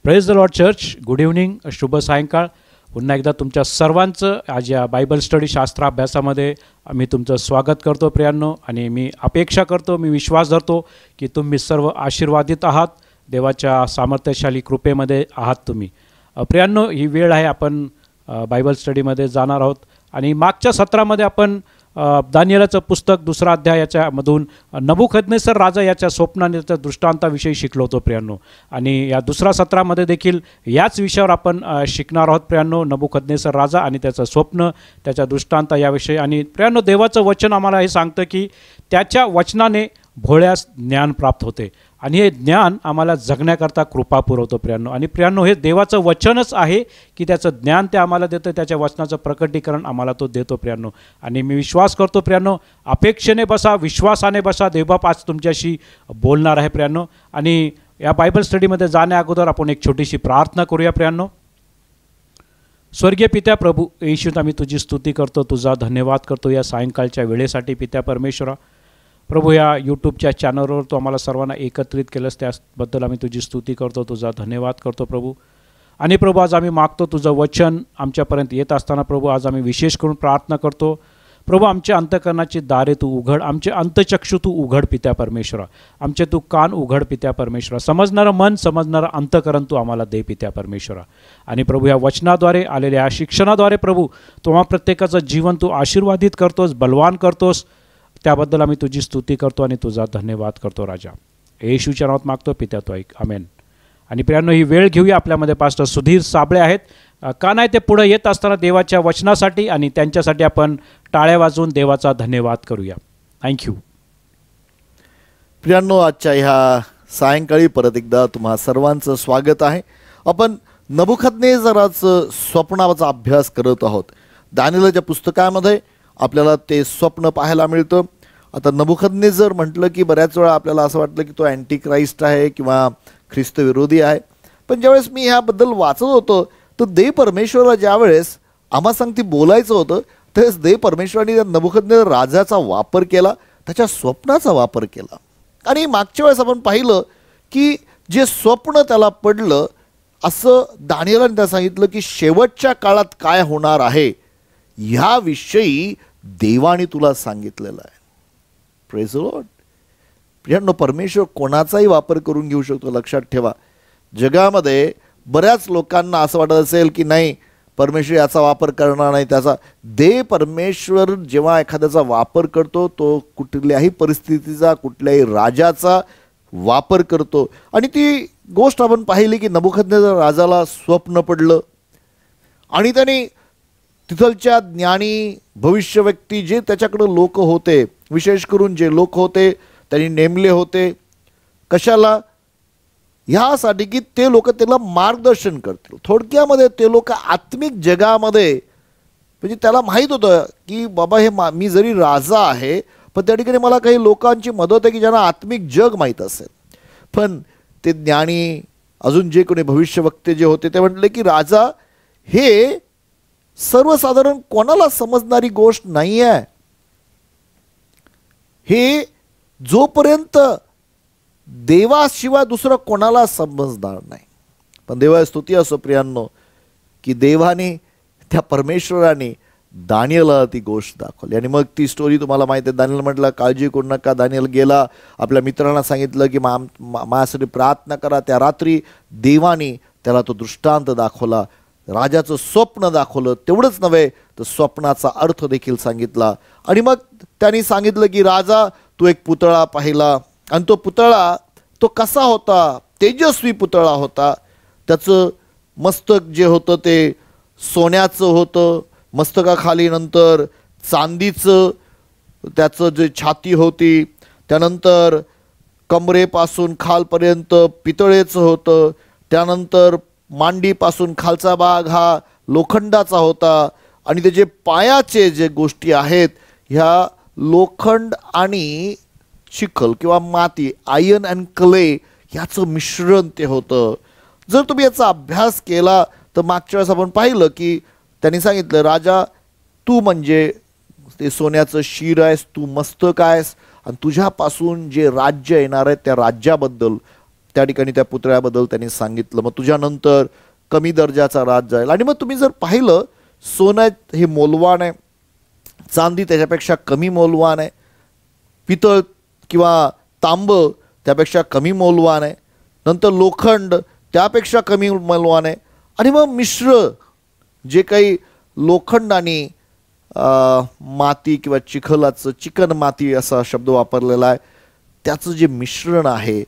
Praise the Lord church. Good evening, शुभ सायंकाळ. पुन्हा एकदा तुमच्या सर्वांचं आज या बायबल स्टडी शास्त्राभ्यासामध्ये मी तुमचं स्वागत करतो प्रियांनो. आणि मी अपेक्षा करतो, मी विश्वास धरतो की तुम्ही सर्व आशीर्वादित आहात, देवाच्या सामर्थ्यशाली कृपेमध्ये आहात तुम्ही. प्रियांनो, ही वेळ आहे आपण बायबल स्टडीमध्ये जाणार आहोत. आणि मागच्या सत्रामध्ये आपण दानिएलाचं पुस्तक 2रा अध्याय याच्यामधून नबुकदनेस्सर राजा याच्या स्वप्नाच्या दृष्टांताविषयी शिकलो होतो प्रियांनो. आणि या 2ऱ्या सत्रामध्ये देखील याच विषयावर आपण शिकणार आहोत प्रियांनो. नबुकदनेस्सर राजा आणि त्याचं स्वप्न, त्याच्या दृष्टांत याविषयी. आणि प्रियांनो, देवाचं वचन आम्हाला हे सांगतं की त्याच्या वचनाने भोळ्यास ज्ञान प्राप्त होते आणि हे ज्ञान आम्हाला जगण्याकरता कृपा पुरवतो प्रियांनो. आणि प्रियांनो, हे देवाचं वचनच आहे की त्याचं ज्ञान ते आम्हाला देतं, त्याच्या वचनाचं प्रकटीकरण आम्हाला तो देतो प्रियांनो. आणि मी विश्वास करतो प्रियांनो, अपेक्षेने बसा, विश्वासाने बसा. देवबाप आज तुमच्याशी बोलणार आहे प्रियांनो. आणि या बायबल स्टडीमध्ये जाण्या अगोदर आपण एक छोटीशी प्रार्थना करूया प्रियांनो. स्वर्गीय पित्या प्रभू येशू, आम्ही तुझी स्तुती करतो, तुझा धन्यवाद करतो या सायंकाळच्या वेळेसाठी पित्या परमेश्वरा. प्रभू, या यूट्यूबच्या चॅनलवर तू आम्हाला सर्वांना एकत्रित केलंस, त्याबद्दल आम्ही तुझी स्तुती करतो, तुझा धन्यवाद करतो प्रभू. आणि प्रभू, आज आम्ही मागतो तुझं वचन आमच्यापर्यंत येत असताना प्रभू, आज आम्ही विशेष करून प्रार्थना करतो प्रभू, आमच्या अंतःकरणाची दारे तू उघड, आमचे अंतचक्षु तू उघड पित्या परमेश्वरा, आमचे तू कान उघड पित्या परमेश्वरा, समजणारं मन, समजणारं अंतःकरण तू आम्हाला दे पित्या परमेश्वरा. आणि प्रभू, या वचनाद्वारे आलेल्या या शिक्षणाद्वारे प्रभू, तुम्हा प्रत्येकाचं जीवन तू आशीर्वादित करतोस, बलवान करतोस, त्याबद्दल आम्ही तुझी स्तुती करतो आणि तुझा धन्यवाद करतो राजा. येशूच्या नावात मागतो पित्या, तो ऐक, आमेन. आणि प्रियांनो, ही वेळ घेऊया. आपल्यामध्ये पास्टर सुधीर साबळे आहेत, का नाही ते पुढे येत असताना देवाच्या वचनासाठी आणि त्यांच्यासाठी आपण टाळ्या वाजवून देवाचा धन्यवाद करूया. थँक्यू. प्रियांनो, आजच्या ह्या सायंकाळी परत एकदा तुम्हा सर्वांचं स्वागत आहे. आपण नबुकदनेस्सराचं स्वप्नाचा अभ्यास करत आहोत. दानिएलच्या पुस्तकामध्ये आपल्याला ते स्वप्न पाहायला मिळतं. आता नबुकदनेस्सर म्हटलं की बऱ्याच वेळा आपल्याला असं वाटलं की तो अँटी क्राइस्ट आहे किंवा ख्रिस्त विरोधी आहे. पण ज्यावेळेस मी ह्याबद्दल वाचत होतो तर देव परमेश्वराला ज्यावेळेस आम्हा सांगती बोलायचं होतं त्यावेळेस देव परमेश्वराने त्या नबुकदनेस्सर राजाचा वापर केला, त्याच्या स्वप्नाचा वापर केला. आणि मागच्या वेळेस आपण पाहिलं की जे स्वप्न त्याला पडलं, असं दानिएलाने त्याला सांगितलं की शेवटच्या काळात काय होणार आहे ह्याविषयी देवाने तुला सांगितलेलं आहे. Praise the Lord. प्रियांनो, परमेश्वर कोणाचाही वापर करून घेऊ शकतो. लक्षात ठेवा, जगामध्ये बऱ्याच लोकांना असं वाटत असेल की नाही, परमेश्वर याचा वापर करणार नाही. त्याचा देव परमेश्वर जेव्हा एखाद्याचा वापर करतो तो कुठल्याही परिस्थितीचा, कुठल्याही राजाचा वापर करतो. आणि ती गोष्ट आपण पाहिली की नबुकदनेस्सर राजाला स्वप्न पडलं आणि त्याने तिथलच्या ज्ञानी भविष्य व्यक्ती जे त्याच्याकडे लोक होते, विशेष करून जे लोक होते त्यांनी नेमले होते. कशाला? ह्यासाठी की ते लोक त्याला मार्गदर्शन करतील. थोडक्यामध्ये ते लोक आत्मिक जगामध्ये, म्हणजे त्याला माहीत होतं की बाबा हे मी जरी राजा आहे पण त्या ठिकाणी मला काही लोकांची मदत आहे की ज्यांना आत्मिक जग माहीत असेल. पण ते ज्ञानी अजून जे कोणी भविष्यवक्ते जे होते ते म्हटले की राजा, हे सर्वसाधारण कोणाला समजणारी गोष्ट नाही आहे. हे जोपर्यंत देवाशिवाय दुसरं कोणाला समजणार नाही. पण देवाची स्तुती असो प्रियांनो की देवाने, त्या परमेश्वराने दानिएलला ती गोष्ट दाखवली. आणि मग ती स्टोरी तुम्हाला माहिती आहे. दानिएल म्हटलं काळजी करू नका. दानिएल गेला, आपल्या मित्रांना सांगितलं की माझ्यासाठी प्रार्थना करा. त्या रात्री देवाने त्याला तो दृष्टांत दाखवला, राजाचं स्वप्न दाखवलं. तेवढंच नव्हे तर स्वप्नाचा अर्थ देखील सांगितला. आणि मग त्यांनी सांगितलं की राजा, तू एक पुतळा पाहिला आणि तो पुतळा तो कसा होता? तेजस्वी पुतळा होता. त्याचं मस्तक जे होतं ते सोन्याचं होतं, मस्तकाखाली नंतर चांदीचं त्याचं जे छाती होती, त्यानंतर कमरेपासून खालपर्यंत पितळेचं होतं, त्यानंतर मांडीपासून खालचा भाग हा लोखंडाचा होता आणि त्याचे पायाचे जे गोष्टी आहेत ह्या लोखंड आणि चिखल किंवा माती, आयर्न अँड क्ले ह्याचं मिश्रण ते होतं. जर तुम्ही याचा अभ्यास केला तर मागच्या वेळेस आपण पाहिलं की त्यांनी सांगितलं, राजा तू म्हणजे ते सोन्याचं शिर आहेस, तू मस्तक आहेस आणि तुझ्यापासून जे राज्य येणार आहे त्या राज्याबद्दल त्या ठिकाणी त्या पुतळ्याबद्दल त्यांनी सांगितलं. मग तुझ्यानंतर कमी दर्जाचा राज जाईल. आणि मग तुम्ही जर पाहिलं, सोनं हे मौल्यवान आहे, चांदी त्याच्यापेक्षा कमी मौल्यवान आहे, पितळ किंवा तांब त्यापेक्षा कमी मौल्यवान आहे, नंतर लोखंड त्यापेक्षा कमी मौल्यवान आहे. आणि मग मिश्र जे काही लोखंड आणि माती किंवा चिकन माती असा शब्द वापरलेला आहे, त्याचं जे मिश्रण आहे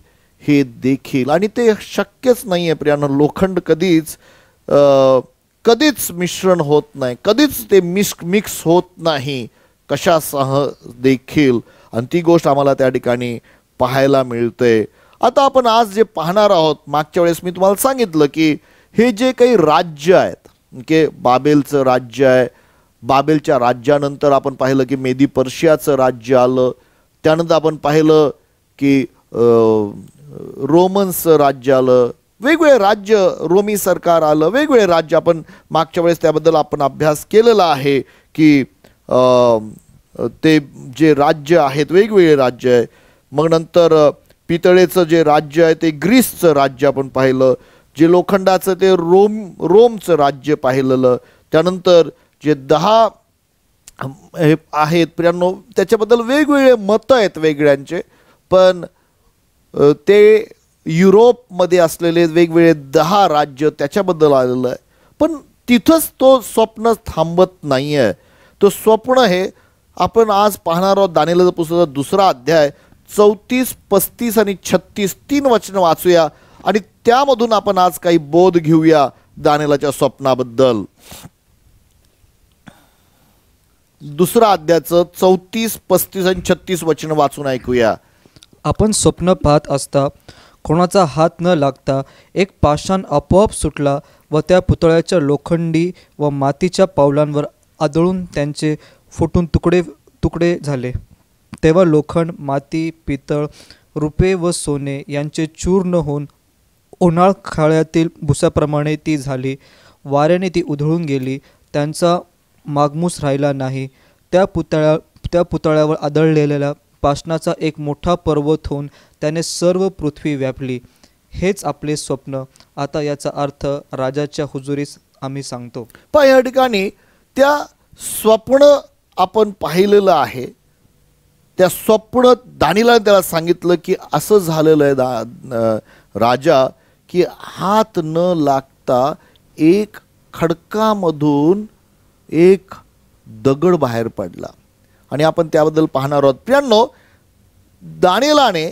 हे देखील, आणि ते शक्यच नाही आहे प्रियानं, लोखंड कधीच मिश्रण होत नाही, कधीच ते मिक्स होत नाही कशासह देखील. आणि ती गोष्ट आम्हाला त्या ठिकाणी पाहायला मिळते. आता आपण आज जे पाहणार आहोत, मागच्या वेळेस मी तुम्हाला सांगितलं की हे जे काही राज्य आहेत, की बाबेलचं राज्य आहे, बाबेलच्या राज्यानंतर आपण पाहिलं की मेदी पर्शियाचं राज्य आलं, त्यानंतर आपण पाहिलं की रोमन्सचं राज्य आलं, वेगवेगळे राज्य, रोमी सरकार आलं, वेगवेगळे राज्य. आपण मागच्या वेळेस त्याबद्दल आपण अभ्यास केलेला आहे की ते जे राज्य आहेत वेगवेगळे राज्य आहे. मग नंतर पितळेचं जे राज्य आहे ते ग्रीसचं राज्य आपण पाहिलं, जे लोखंडाचं ते रोमचं राज्य पाहिलेलं. त्यानंतर जे 10 आहेत प्रियांनो, त्याच्याबद्दल वेगवेगळे मतं आहेत वेगळ्यांचे, पण ते युरोपमध्ये असलेले वेगवेगळे 10 राज्य त्याच्याबद्दल आलेलं आहे. पण तिथंच तो स्वप्न थांबत नाही आहे. तो स्वप्न हे आपण आज पाहणार आहोत. दानिएलचं पुस्तक 2 अध्याय 34, 35 आणि 36 3 वचनं वाचूया आणि त्यामधून आपण आज काही बोध घेऊया दानिएलच्या स्वप्नाबद्दल. 2 अध्यायाचं 34, 35 आणि 36 वचनं वाचून ऐकूया. आपण स्वप्न पाहत असता कोणाचा हात न लागता एक पाषाण आपोआप सुटला व त्या पुतळ्याच्या लोखंडी व मातीच्या पावलांवर आदळून त्यांचे फुटून तुकडे तुकडे झाले. तेव्हा लोखंड, माती, पितळ, रुपे व सोने यांचे चूर्ण होऊन उन्हाळ खाळ्यातील भुसाप्रमाणे ती झाली. वाऱ्याने ती उधळून गेली, त्यांचा मागमूस राहिला नाही. त्या पुतळ्यावर आदळलेल्या पाषाणाचा एक मोठा पर्वत होऊन त्याने सर्व पृथ्वी व्यापली. हेच आपले स्वप्न. आता याचा अर्थ राजाच्या हुजुरीस आम्ही सांगतो. पण या ठिकाणी त्या स्वप्न आपण पाहिलेलं आहे. त्या स्वप्न दानिएलने त्याला सांगितलं की असं झालेलं आहे राजा, की हात न लागता एक खडकामधून एक दगड बाहेर पडला. आणि आपण त्याबद्दल पाहणार आहोत. प्रियांनो, दानिएलने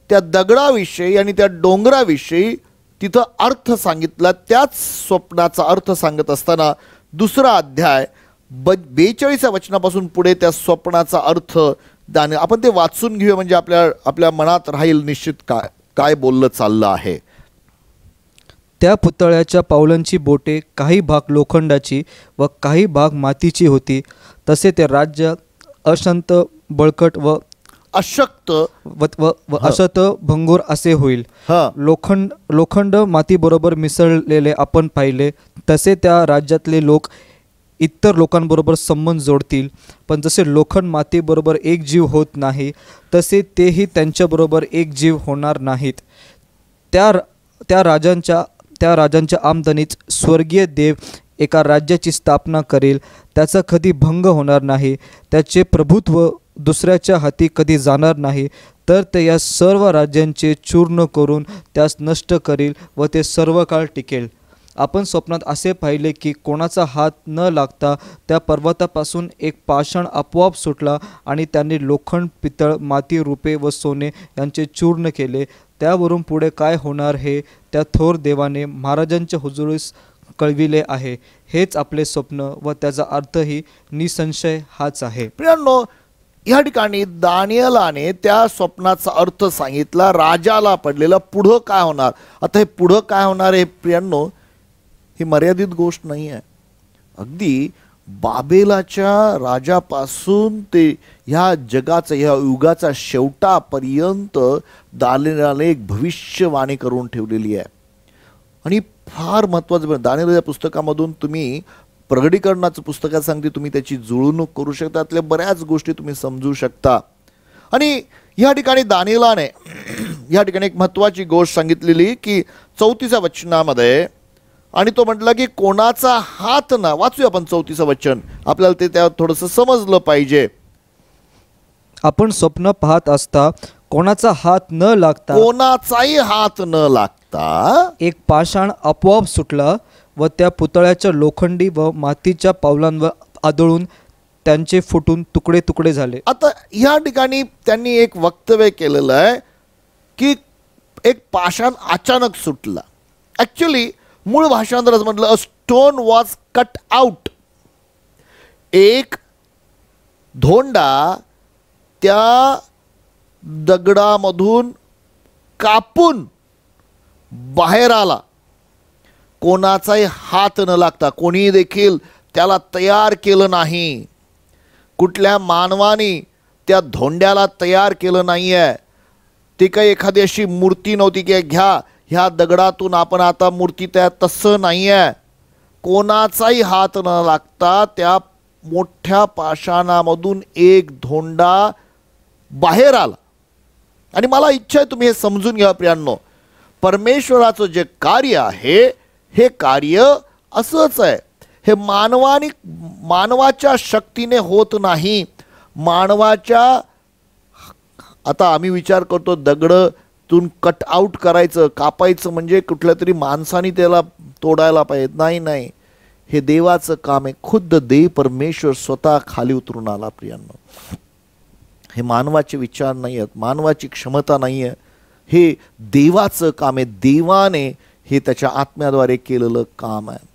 त्या दगडाविषयी आणि त्या डोंगराविषयी तिथं अर्थ सांगितला. त्याच स्वप्नाचा अर्थ सांगत असताना 2 अध्याय 42 वचनापासून पुढे त्या स्वप्नाचा अर्थ दानिएल, आपण ते वाचून घेऊया म्हणजे आपल्या मनात राहील निश्चित काय बोललं चाललं आहे. त्या पुतळ्याच्या पावलांची बोटे काही भाग लोखंडाची व काही भाग मातीची होती. तसे ते राज्य अशांत, बळकट व अशक्त व असत भंगूर असे होईल. लोखंड माती बरोबर मिसळलेले आपण पाहिले. तसे त्या राज्यातले लोक इतर लोकांबरोबर संबंध जोडतील. पण जसे लोखंड माती बरोबर एक जीव होत नाही, तसे तेही त्यांच्याबरोबर एक जीव होणार नाहीत. त्या राजांच्या आमदनीत स्वर्गीय देव एका राज्याची स्थापना करेल. त्याचा कधी भंग होणार नाही. त्याचे प्रभुत्व दुसऱ्याच्या हाती कधी जाणार नाही. तर ते या सर्व राज्यांचे चूर्ण करून त्यास नष्ट करील व ते सर्व काळ टिकेल. आपण स्वप्नात असे पाहिले की कोणाचा हात न लागता त्या पर्वतापासून एक पाषाण आपोआप सुटला आणि त्यांनी लोखंड, पितळ, माती, रुपे व सोने यांचे चूर्ण केले. त्यावरून पुढे काय होणार हे त्या थोर देवाने महाराजांच्या हुजुरीस कळविले आहे. हेच आपले स्वप्न व त्याचा अर्थही निसंशय हाच आहे. प्रियांनो, या ठिकाणी दानिएलने त्या स्वप्नाचा अर्थ सांगितला. राजाला पडलेला पुढं काय होणार. आता हे पुढं काय होणार हे प्रियांनो, ही मर्यादित गोष्ट नाही आहे. अगदी बाबेलाच्या राजापासून ते ह्या जगाचा, ह्या युगाचा शेवटापर्यंत दानिएलने एक भविष्यवाणी करून ठेवलेली आहे. आणि फार महत्त्वाचं, दानिएलच्या पुस्तकामधून तुम्ही प्रगटीकरणाचं पुस्तकात सांगते, तुम्ही त्याची जुळवणूक करू शकता. त्यातल्या बऱ्याच गोष्टी तुम्ही समजू शकता. आणि या ठिकाणी दानिएलने या ठिकाणी एक महत्वाची गोष्ट सांगितलेली की 34व्या वचनामध्ये, आणि तो म्हटला की कोणाचा हात ना, वाचूया आपण 34चं वचन, आपल्याला ते त्या थोडंसं समजलं पाहिजे. आपण स्वप्न पाहत असता कोणाचा हात न लागता, कोणाचाही हात न लागता एक पाषाण आपोआप सुटला व त्या पुतळ्याच्या लोखंडी व मातीच्या पावलांवर आदळून त्यांचे फुटून तुकडे तुकडे झाले. आता या ठिकाणी त्यांनी एक वक्तव्य केलेलं आहे की एक पाषाण अचानक सुटला. ॲक्च्युली मूळ भाषांतरात म्हटलं a stone was cut out. एक धोंडा त्या दगडामधून कापून बाहेर आला, कोणाचाही हात न लागता. कोणी देखील त्याला तयार केलं नाही. कुठल्या मानवाने त्या धोंड्याला तयार केलं नाही आहे. ती काही एखादी अशी मूर्ती नव्हती की घ्या ह्या दगडातून आपण आता मूर्ती तयार, तसं नाही आहे. कोणाचाही हात न लागता त्या मोठ्या पाषाणामधून एक धोंडा बाहेर आला. आणि मला इच्छा आहे तुम्ही हे समजून घ्या प्रियांनो, परमेश्वराचं जे कार्य आहे हे कार्य असंच आहे. हे मानवाच्या शक्तीने होत नाही. मानवाच्या, आता आम्ही विचार करतो दगडातून कट आउट करायचं, कापायचं म्हणजे कुठल्या तरी माणसाने त्याला तोडायला पाहिजे. नाही नाही, हे देवाचं काम आहे. खुद्द देव परमेश्वर स्वतः खाली उतरून आला प्रियांनो. हे मानवाचे विचार नाही आहेत, मानवाची क्षमता नाही आहे, हे देवाचं काम आहे. देवाने हे त्याच्या आत्म्याद्वारे केलेलं काम आहे.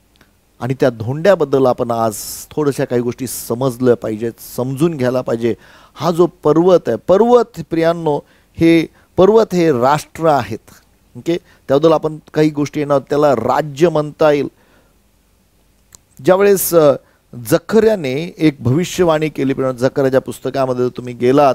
आणि त्या धोंड्याबद्दल आपण आज थोड्याशा काही गोष्टी समजल्या पाहिजेत, समजून घ्यायला पाहिजे. हा जो पर्वत आहे, पर्वत प्रियांनो, हे पर्वत हे राष्ट्र आहेत. ओके, त्याबद्दल आपण काही गोष्टी येणार, त्याला राज्य म्हणता येईल. ज्यावेळेस जकर्याने एक भविष्यवाणी केली, जकर्याच्या पुस्तकामध्ये तुम्ही गेलात,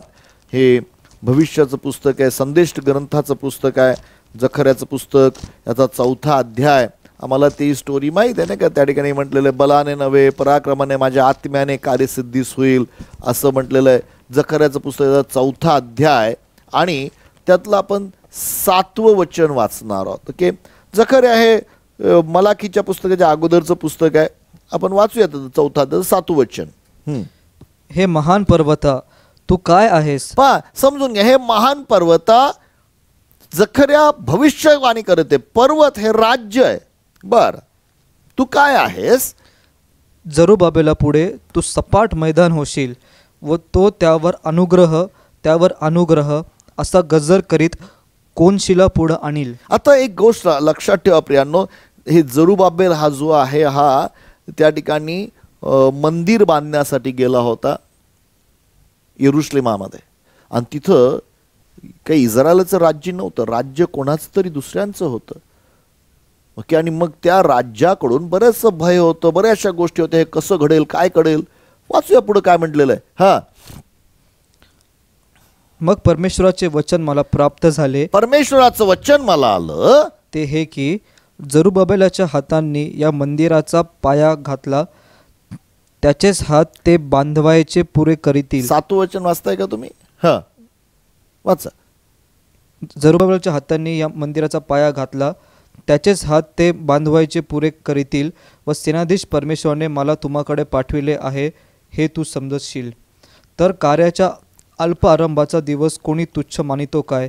हे भविष्याचं पुस्तक आहे, संदेश ग्रंथाचं पुस्तक आहे, जकर्याचं पुस्तक, याचा 4था अध्याय. आम्हाला ती स्टोरी माहीत आहे ना का, त्या ठिकाणी म्हटलेलं आहे बलाने नव्हे पराक्रमाने माझ्या आत्म्याने कार्यसिद्धीस होईल असं म्हटलेलं आहे. जकर्याचं पुस्तक, याचा 4था अध्याय, आणि त्यातलं आपण 7वं वचन वाचणार आहोत. ओके, जकर्या हे मलाकीच्या पुस्तकाच्या अगोदरचं पुस्तक आहे. आपण वाचूया 4th 7वं वचन. हे महान पर्वता तू काय आहेस. पहा, समजून घ्या, हे महान पर्वता, जकर्या भविष्यवाणी करते. पर्वत हे राज्य आहे. बर, तू काय आहेस. जरुबाबेला पुढे तू सपाट मैदान होशील व तो त्यावर अनुग्रह असा गजर करीत कोनशिला पुढं आणील. आता एक गोष्ट लक्षात ठेवा प्रियांनो, हे जरुबाबेल हा जो आहे हा त्या ठिकाणी मंदिर बांधण्यासाठी गेला होता यरुशलेमामध्ये, आणि तिथं काही इस्रायलचं राज्य नव्हतं, राज्य कोणाचं तरी दुसऱ्यांचं होतं. ओके, आणि मग त्या राज्याकडून बरंचसं भय होतं, बऱ्याचशा गोष्टी होत्या, हे कसं घडेल, काय घडेल. वाचूया पुढे काय म्हटलेलं आहे. हा, मग परमेश्वराचे वचन मला प्राप्त झाले. परमेश्वराचं वचन मला आलं ते हे की जरुबाबेलाच्या हातांनी या मंदिराचा पाया घातला, त्याचेच हात ते बांधवायचे पुरे करीतील. 7वं वचन वाचताय का तुम्ही. हा, वाचा. जरुबाबेलाच्या हातांनी या मंदिराचा पाया घातला, त्याचेच हात ते बांधवायचे पुरे करीतील व सेनाधीश परमेश्वराने मला तुम्हाकडे पाठविले आहे हे तू समजशील. तर कार्याच्या अल्प आरंभाचा दिवस कोणी तुच्छ मानितो काय.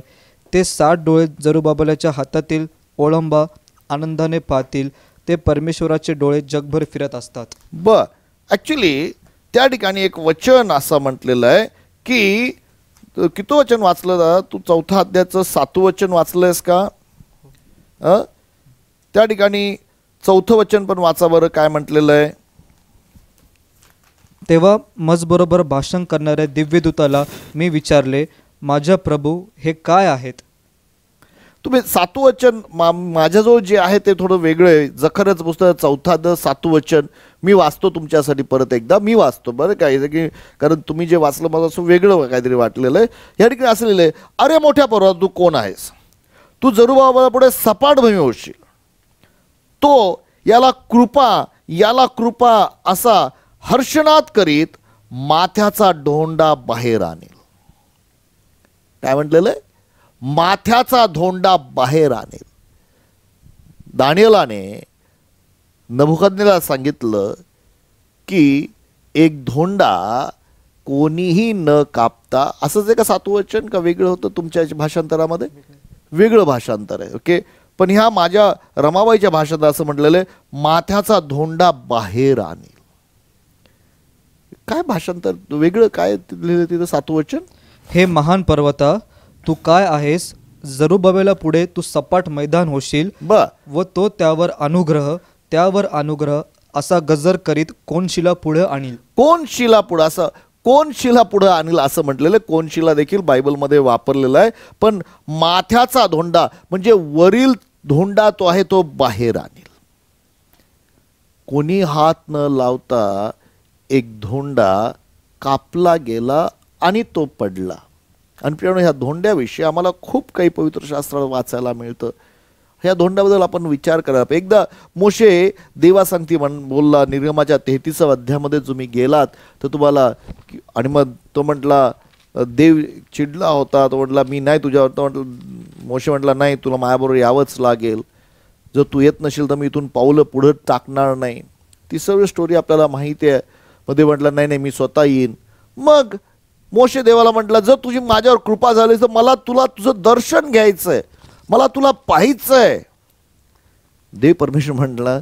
ते 60 डोळे जरुबाबेलाच्या हातातील ओळंबा आनंदाने पाहतील. ते परमेश्वराचे डोळे जगभर फिरत असतात. ॲक्च्युली त्या ठिकाणी एक वचन असं म्हटलेलं आहे की, किती वचन वाचलं दादा तू. 4था अध्यायाचं 7वं वचन वाचलंयस का. त्या ठिकाणी 4थं वचन पण वाचा बरं, काय म्हटलेलं आहे. तेव्हा मजबरोबर भाषण करणाऱ्या दिव्यदूताला मी विचारले, माझ्या प्रभू हे काय आहेत. तुम्ही 7वं वचन माझ्याजवळ जे आहे ते थोडं वेगळं आहे. जकर्याचं पुस्तक 4th 7वं वचन मी वाचतो तुमच्यासाठी परत एकदा. मी वाचतो बरं काय, की कारण तुम्ही जे वाचलं मला असं वेगळं काहीतरी वाटलेलं आहे. या ठिकाणी असं लिहिलं आहे, अरे मोठ्या पर्वता तू कोण आहेस. तू जरुबाबेला पुढे सपाट भूमी होशील. तो याला कृपा असा हर्षनाद करीत माथ्याचा डोंडा बाहेर आणेल. काय म्हटलेलं आहे. माथ्याचा धोंडा बाहेर आणेल. दानियेलाने नबुकदनेला सांगितलं की एक धोंडा कोणीही न कापता, असंच आहे का 7वं वचन का वेगळं होतं तुमच्या भाषांतरामध्ये? वेगळं भाषांतर आहे. ओके, पण ह्या माझ्या रमाबाईच्या भाषेत असं म्हटलेलं आहे, माथ्याचा धोंडा बाहेर आणेल. काय भाषांतर वेगळं काय लिहिलं तिथं 7वं वचन? हे महान पर्वता, तू काय आहेस? जरुबाबेला पुढे तू सपाट मैदान होशील व तो त्यावर अनुग्रह असा गजर करीत कोण शिला पुढे आणील. कोण शिला पुढे, असं कोण शिला पुढे आणील असं म्हटलेलं. कोण शिला देखील बायबलमध्ये वापरलेला आहे. पण माथ्याचा धोंडा म्हणजे वरील धोंडा तो आहे तो बाहेर आणील. कोणी हात न लावता एक धोंडा कापला गेला आणि तो पडला. आणि प्रियानो, ह्या धोंड्याविषयी आम्हाला खूप काही पवित्र शास्त्रात वाचायला मिळतं. ह्या धोंड्याबद्दल आपण विचार करायला. एकदा मोशे देवासंगती बोलला निर्गमाच्या 33व्या अध्यायामध्ये तुम्ही गेलात तर तुम्हाला, आणि मग तो म्हटला देव चिडला होता. तो म्हटला मी नाही तुझ्यावर. तो म्हटलं, मोशे म्हटला नाही, तुला माझ्याबरोबर यावंच लागेल. जर तू येत नसेल तर मी इथून पावलं पुढं टाकणार नाही. ती सर्व स्टोरी आपल्याला माहिती आहे. मध्ये म्हटलं नाही नाही मी स्वतः येईन. मग मोशे देवाला म्हटलं, जर तुझी माझ्यावर कृपा झाली तर मला तुला तुझं दर्शन घ्यायचंय, मला तुला पाहायचंय. देव परमेश्वर म्हटलं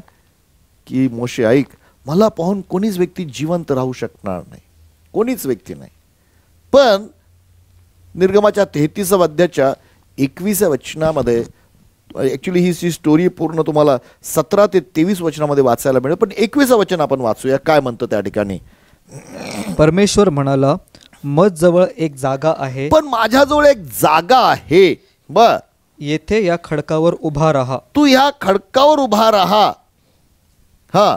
की मोशे ऐक, मला पाहून कोणीच व्यक्ती जिवंत राहू शकणार नाही, कोणीच व्यक्ती नाही. पण निर्गमाच्या 33व्या अध्यायाच्या 21व्या वचनामध्ये, ॲक्च्युली ही स्टोरी पूर्ण तुम्हाला 17 ते 23 वचनामध्ये वाचायला मिळेल. पण 21वं वचन आपण वाचूया काय म्हणतं त्या ठिकाणी. परमेश्वर म्हणाला, मज जवळ एक जागा आहे, पण माझ्याजवळ एक जागा आहे. बर, येथे या खडकावर उभा राहा. तू ह्या खडकावर उभा राहा. हा,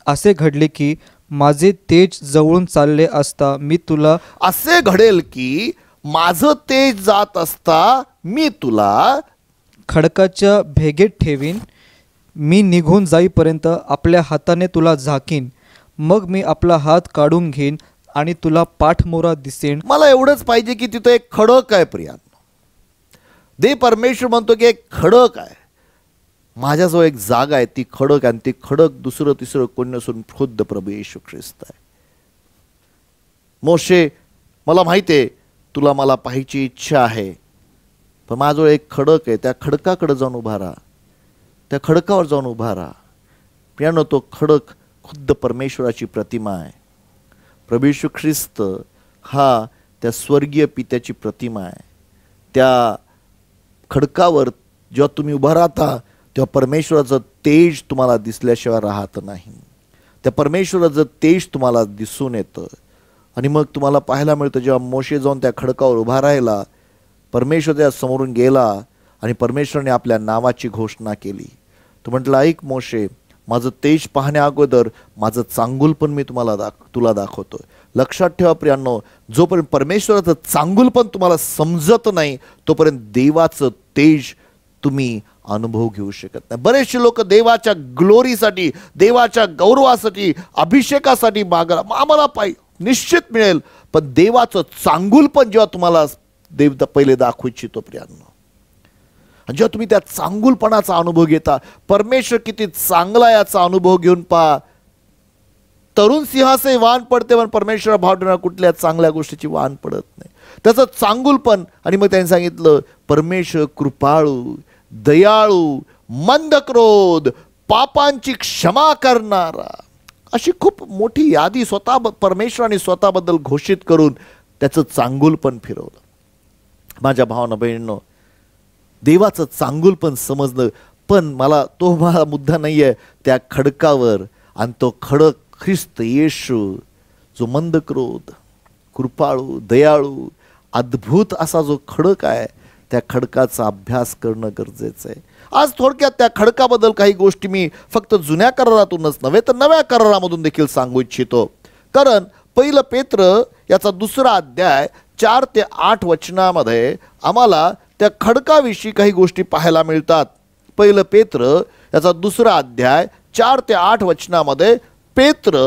असे घडले की माझे तेज जवळून चालले असता मी तुला, असे घडेल की माझं तेज जात असता मी तुला खडकाच्या भेगेत ठेवीन. मी निघून जाईपर्यंत आपल्या हाताने तुला झाकीन. मग मी आपला हात काढून घेईन आणि तुला पाठमोरा दिसेन. मला एवढंच पाहिजे की तिथं एक खडक आहे. प्रियानो, देव परमेश्वर म्हणतो की एक खडक आहे, माझ्याजवळ एक जागा आहे, ती खडक आहे. आणि ती खडक दुसरं तिसरं कोणी नसून खुद्द प्रभू येशू ख्रिस्त आहे. मोशे, मला माहिती आहे तुला मला पाहायची इच्छा आहे, पण माझ्याजवळ एक खडक आहे, त्या खडकाकडे जाऊन उभा राहा, त्या खडकावर जाऊन उभा राहा. प्रियानो, तो खडक खुद्द परमेश्वराची प्रतिमा आहे. प्रभू येशू ख्रिस्त हा त्या स्वर्गीय पित्याची प्रतिमा आहे. त्या खडकावर जेव्हा तुम्ही उभा राहता तेव्हा परमेश्वराचं तेज तुम्हाला दिसल्याशिवाय राहत नाही. त्या परमेश्वराचं तेज तुम्हाला दिसून येतं. आणि मग तुम्हाला पाहायला मिळतं जेव्हा मोशे जाऊन त्या खडकावर उभा राहिला, परमेश्वर त्या समोरून गेला आणि परमेश्वराने आपल्या नावाची घोषणा केली. तो म्हटला, ऐक मोशे, माझं तेज पाहण्या अगोदर माझं चांगुलपण मी तुला दाखवतो. लक्षात ठेवा प्रियांनो, जोपर्यंत परमेश्वराचं चांगुलपण तुम्हाला समजत नाही तोपर्यंत देवाचं तेज तुम्ही अनुभव घेऊ शकत नाही. बरेचसे लोक देवाच्या ग्लोरीसाठी, देवाच्या गौरवासाठी, अभिषेकासाठी मागला, आम्हाला निश्चित मिळेल. पण देवाचं चांगुलपण जेव्हा तुम्हाला देव पहिले दाखवू इच्छितो प्रियांनो, जेव्हा तुम्ही त्या चांगुलपणाचा अनुभव घेता, परमेश्वर किती चांगला याचा अनुभव घेऊन पहा. तरुण सिंहाचे वाण पडते पण परमेश्वर भावना कुठल्या चांगल्या गोष्टीची वाण पडत नाही. त्याचं चांगुलपण. आणि मग त्यांनी सांगितलं, परमेश्वर कृपाळू, दयाळू, मंद क्रोध, पापांची क्षमा करणारा, अशी खूप मोठी यादी स्वतः परमेश्वराने स्वतःबद्दल घोषित करून त्याचं चांगुलपण फिरवलं. माझ्या भावना बहिणींनो, देवाचं चांगुलपण समजलं. पण मला मुद्दा नाही आहे त्या खडकावर. आणि तो खडक ख्रिस्त येशू, जो मंद क्रोध, कृपाळू, दयाळू, अद्भुत असा जो खडक आहे, त्या खडकाचा अभ्यास करणं गरजेचं आहे. आज थोडक्यात त्या खडकाबद्दल काही गोष्टी मी फक्त जुन्या करारातूनच नव्हे तर नव्या करारामधून देखील सांगू इच्छितो. कारण 1 पेत्र याचा 2रा अध्याय 4 ते 8 वचनामध्ये आम्हाला त्या खडकाविषयी काही गोष्टी पाहायला मिळतात. 1 पेत्र याचा 2रा अध्याय 4 ते 8 वचनामध्ये पेत्र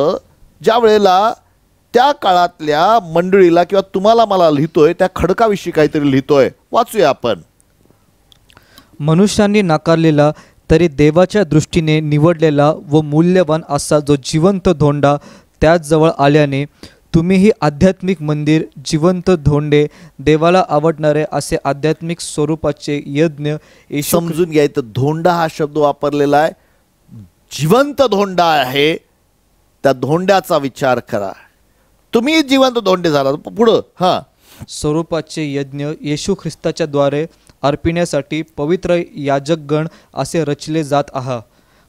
ज्या वेळेला त्या काळातल्या मंडळीला किंवा तुम्हाला मला लिहितोय त्या खडकाविषयी काहीतरी लिहितोय. वाचूया आपण. मनुष्यांनी नाकारलेला तरी देवाच्या दृष्टीने निवडलेला व मूल्यवान असा जो जिवंत धोंडा त्याचजवळ आल्याने तुम्हीही आध्यात्मिक मंदिर, जिवंत धोंडे, देवाला आवडणारे असे आध्यात्मिक स्वरूपाचे यज्ञ समजून घ्यायचं. धोंडा हा शब्द वापरलेला आहे, जिवंत धोंडा आहे. त्या धोंड्याचा विचार करा. तुम्ही जिवंत धोंडे झाला. पुढं स्वरूपाचे यज्ञ येशू ख्रिस्ताच्या द्वारे अर्पिण्यासाठी पवित्र याजकगण असे रचले जात आहात.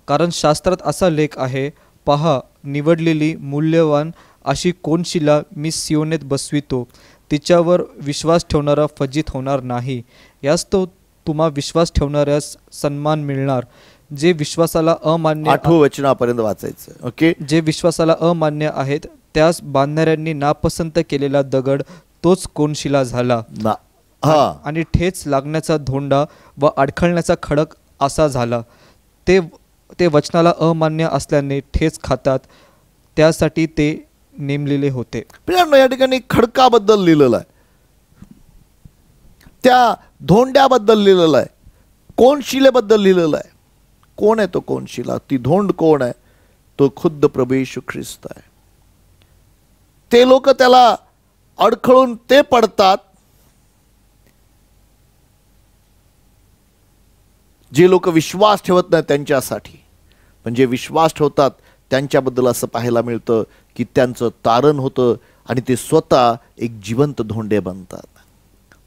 कारण शास्त्रात असा लेख आहे, पहा निवडलेली मूल्यवान अशी कोनशिला मी सियोनेत बसवितो, तिच्यावर विश्वास ठेवणारा फजित होणार नाही. यास्तव तुम्हा विश्वास ठेवणाऱ्यास सन्मान मिळणार. जे विश्वासाला अमान्य 8 वचनापर्यंत वाचायचं. ओके. जे विश्वासाला अमान्य आहेत त्यास बांधणाऱ्यांनी नापसंत केलेला दगड तोच कोनशिला झाला आणि ठेच लागण्याचा धोंडा व अडखळण्याचा खडक असा झाला. ते वचनाला अमान्य असल्याने ठेच खातात, त्यासाठी ते नेमलेले होते. या ठिकाणी खडकाबद्दल लिहिलेलं आहे, त्या धोंड्याबद्दल लिहिलेलं आहे, कोनशिलेबद्दल लिहिलेलं आहे. कोण आहे तो कोनशिला? ती धोंड कोण आहे? तो खुद्द प्रभू येशू ख्रिस्त आहे. ते लोक त्याला अडखळून ते पडतात जे लोक विश्वास ठेवत नाही त्यांच्यासाठी. पण जे विश्वास ठेवतात त्यांच्याबद्दल असं पाहायला मिळतं की त्यांचं तारण होतं आणि ते स्वतः एक जिवंत धोंडे बनतात.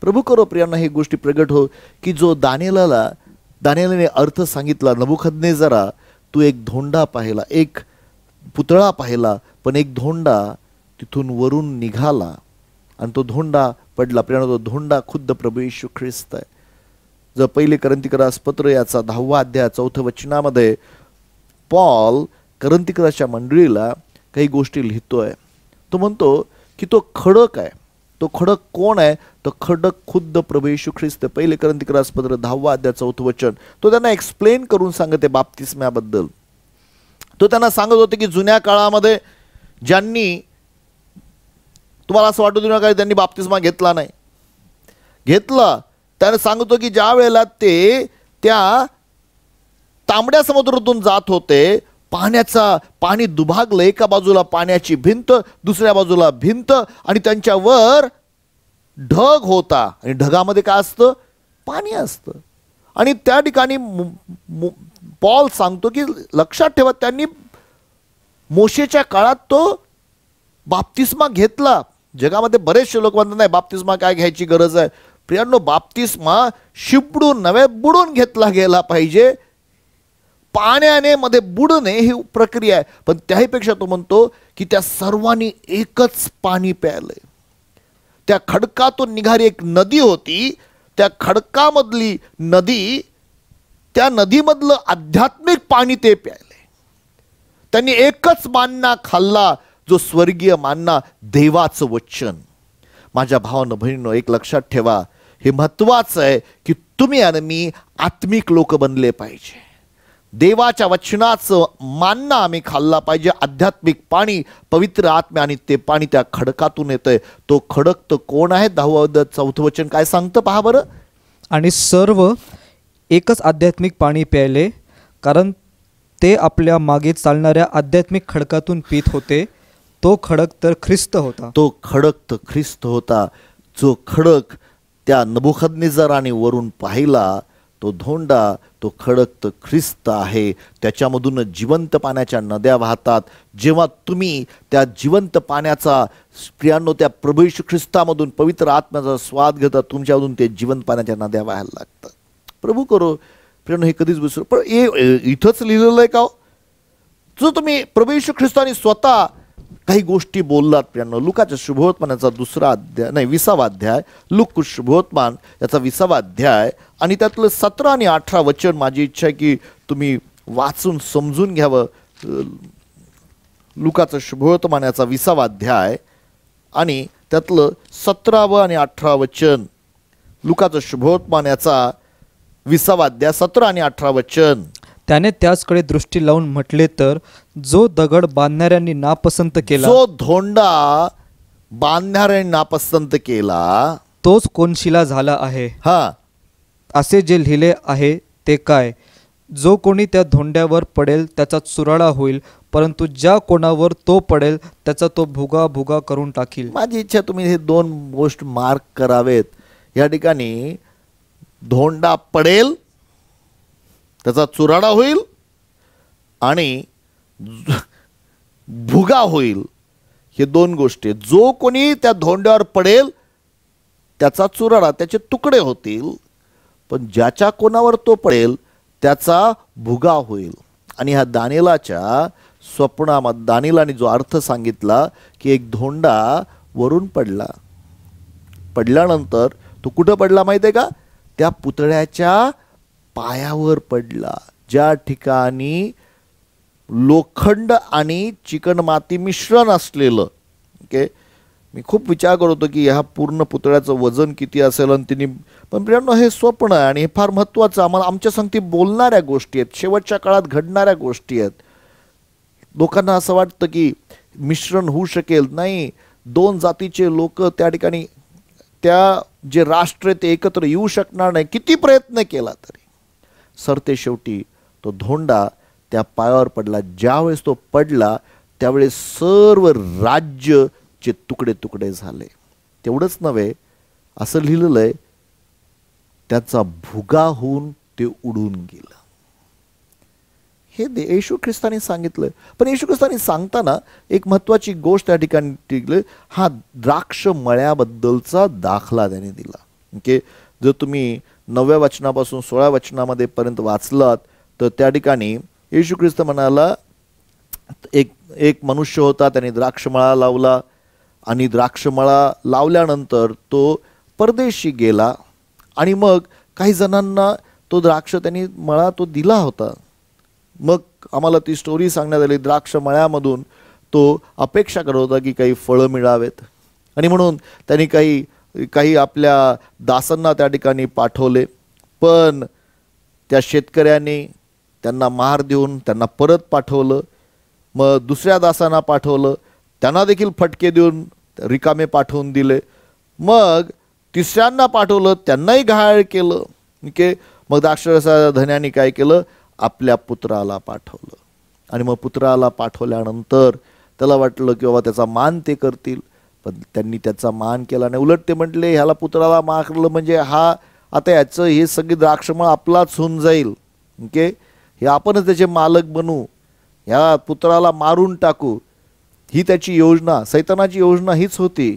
प्रभू करो प्रियांना ही गोष्टी प्रगट हो की जो दानिएलने अर्थ सांगितला, नबुकदनेजरा तू एक धोंडा पाहिला, एक पुतळा पाहिला, पण एक धोंडा तिथून वरून निघाला आणि तो धोंडा पडला. प्रियांनो, तो धोंडा खुद्द प्रभू येशू ख्रिस्त आहे. जर 1 करंथीकरास पत्र याचा 10वा अध्याय 4 वचनामध्ये पॉल करंथीकराच्या मंडळीला काही गोष्टी लिहितोय. तो म्हणतो की तो खडक आहे. तो खडक कोण आहे? तो खडक खुद्द प्रभू येशू ख्रिस्त. 1 करंथीकरास पत्र 10वा अध्याय 4 वचन. तो त्यांना एक्सप्लेन करून सांगते बाप्तिस्म्याबद्दल. तो त्यांना सांगत होते की जुन्या काळामध्ये ज्यांनी, तुम्हाला असं वाटतं जुन्या काळी त्यांनी बाप्तिस्मा घेतला नाही, घेतला. त्याने सांगतो की ज्या वेळेला ते त्या तांबड्या समुद्रातून जात होते, पाणी दुभागलं. एका बाजूला पाण्याची भिंत, दुसऱ्या बाजूला भिंत आणि त्यांच्यावर ढग होता आणि ढगामध्ये काय असतं? पाणी असतं. आणि त्या ठिकाणी पॉल सांगतो की लक्षात ठेवा, त्यांनी मोशेच्या काळात तो बाप्तिस्मा घेतला. जगामध्ये बरेचसे लोक म्हणतात नाही बाप्तिस्मा काय घ्यायची गरज आहे. प्रियांनो, बाप्तिस्मा शिपडून नव्हे बुडून घेतला गेला पाहिजे. पाण्याने मध्ये बुडणे ही प्रक्रिया आहे. पण त्याहीपेक्षा तो म्हणतो की त्या सर्वांनी एकच पाणी प्यायलंय. त्या खडकातून निघारी एक नदी होती. त्या खडकामधली नदी, त्या नदीमधलं आध्यात्मिक पाणी ते प्यायले. त्यांनी एकच मान्ना खाल्ला, जो स्वर्गीय मान्ना, देवाचं वचन. माझ्या भावानं बहिणीनं एक लक्षात ठेवा, हे महत्वाचं आहे की तुम्ही आणि मी आत्मिक लोक बनले पाहिजे. देवाच्या वचनाचं मान्ना आम्ही खाल्ला पाहिजे. आध्यात्मिक पाणी, पवित्र आत्मा, आणि ते पाणी त्या खडकातून येतंय. तो खडक तर कोण आहे? 10वा अध्याय 4 वचन काय सांगतं पहा बरं. आणि सर्व एकच आध्यात्मिक पाणी प्यायले, कारण ते आपल्या मागे चालणाऱ्या आध्यात्मिक खडकातून पित होते. तो खडक तर ख्रिस्त होता. तो खडक तर ख्रिस्त होता. जो खडक त्या नबुकदनेजराने वरून पाहिला, तो धोंडा, तो खडक तर ख्रिस्त आहे. त्याच्यामधून जिवंत पाण्याच्या नद्या वाहतात. जेव्हा तुम्ही त्या जिवंत पाण्याचा, प्रियांनो, त्या प्रभू येशू ख्रिस्तामधून पवित्र आत्म्याचा स्वाद घेता, तुमच्यामधून ते जिवंत पाण्याच्या नद्या वाहायला लागतात. प्रभू करो प्रियांनो, हे कधीच विसरू. पण इथंच लिहिलेलं आहे का? जो तुम्ही प्रभू येशू ख्रिस्ताने स्वतः काही गोष्टी बोललात. प्रियांनो, लुकाच्या शुभवर्तमानाचा 20वा अध्याय, लुक शुभवर्तमान याचा 20वा अध्याय आणि त्यातलं 17 आणि 18 वचन माझी इच्छा आहे की तुम्ही वाचून समजून घ्यावं. लुकाचं शुभवर्तमान याचा 20वा अध्याय आणि त्यातलं 17व आणि 18 वचन. लुकाचं शुभवर्तमान याचा 20वा अध्याय 17 आणि 18 वचन. त्याने त्याचकडे दृष्टी लावून म्हटले तर, जो दगड बांधणाऱ्यांनी नापसंत केला, जो धोंडा बांधणाऱ्यांनी नापसंत केला, तोच कोनशिला झाला आहे. हा, असे जे लिहिले आहे ते काय, जो कोणी त्या धोंड्यावर पडेल त्याचा चुराडा होईल, परंतु ज्या कोणावर तो पडेल त्याचा तो भुगा भुगा करून टाकील. माझी इच्छा तुम्ही हे दोन गोष्ट मार्क करावेत. या ठिकाणी धोंडा पडेल, त्याचा चुराडा होईल आणि भुगा होईल. हे दोन गोष्टी. जो कोणी त्या धोंड्यावर पडेल त्याचा चुराडा, त्याचे तुकडे होतील, पण ज्याच्या कोणावर तो पडेल त्याचा भुगा होईल. आणि ह्या दानिएलाच्या स्वप्नामध्ये दानिएलाने जो अर्थ सांगितला की एक धोंडा वरून पडला, पडल्यानंतर तो कुठं पडला माहिती आहे का, त्या पुतळ्याच्या पायावर पडला, ज्या ठिकाणी लोखंड आणि चिकणमाती मिश्रण असलेलं. ओके, मी खूप विचार करत होतो की ह्या पूर्ण पुतळ्याचं वजन किती असेल आणि तिने, पण प्रियांनो हे स्वप्न आहे आणि हे फार महत्त्वाचं. आम्हाला आमच्या संगती बोलणाऱ्या गोष्टी आहेत, शेवटच्या काळात घडणाऱ्या गोष्टी आहेत. लोकांना असं वाटतं की मिश्रण होऊ शकेल, नाही, दोन जातीचे लोक त्या ठिकाणी, त्या जे राष्ट्र आहे ते एकत्र येऊ शकणार नाही, किती प्रयत्न केला तरी. सरते शेवटी तो धोंडा त्या पायावर पडला. ज्यावेळेस तो पडला त्यावेळेस सर्व राज्यचे तुकडे तुकडे झाले. तेवढंच नव्हे, असं लिहिलेलं आहे त्याचा भुगा होऊन ते उडून गेलं. हे येशू ख्रिस्ताने सांगितलं. पण येशू ख्रिस्ताने सांगताना एक महत्त्वाची गोष्ट त्या ठिकाणी टिकलं, हा द्राक्ष मळ्याबद्दलचा दाखला त्याने दिला. ओके, जर तुम्ही 9व्या वचनापासून 16व्या वचनामध्ये पर्यंत वाचलात तर त्या ठिकाणी येशू ख्रिस्त म्हणाला, एक मनुष्य होता, त्याने द्राक्षमळा लावला आणि द्राक्षमळा लावल्यानंतर तो परदेशी गेला आणि मग काही जणांना तो द्राक्ष त्यांनी मळा तो दिला होता. मग आम्हाला ती स्टोरी सांगण्यात आली, द्राक्ष मळ्यामधून तो अपेक्षा करत होता की काही फळं मिळावेत आणि म्हणून त्यांनी काही आपल्या दासांना त्या ठिकाणी पाठवले. पण त्या शेतकऱ्यांनी त्यांना मार देऊन त्यांना परत पाठवलं. मग दुसऱ्या दासांना पाठवलं, त्यांना देखील फटके देऊन रिकामे पाठवून दिले. मग तिसऱ्यांना पाठवलं, त्यांनाही घायल केलं. ओके, मग द्राक्षरसाच्या धन्याने काय केलं, आपल्या पुत्राला पाठवलं. आणि मग पुत्राला पाठवल्यानंतर त्याला वाटलं की बाबा त्याचा मान ते करतील, पण त्यांनी त्याचा मान केला नाही. उलट ते म्हटले, ह्याला पुत्राला मारलं म्हणजे हा आता याचं हे सगळी द्राक्षमळ आपलाच होऊन जाईल. ओके, हे आपणच त्याचे मालक बनू, ह्या पुत्राला मारून टाकू. ही त्याची योजना, सैतानाची योजना हीच होती.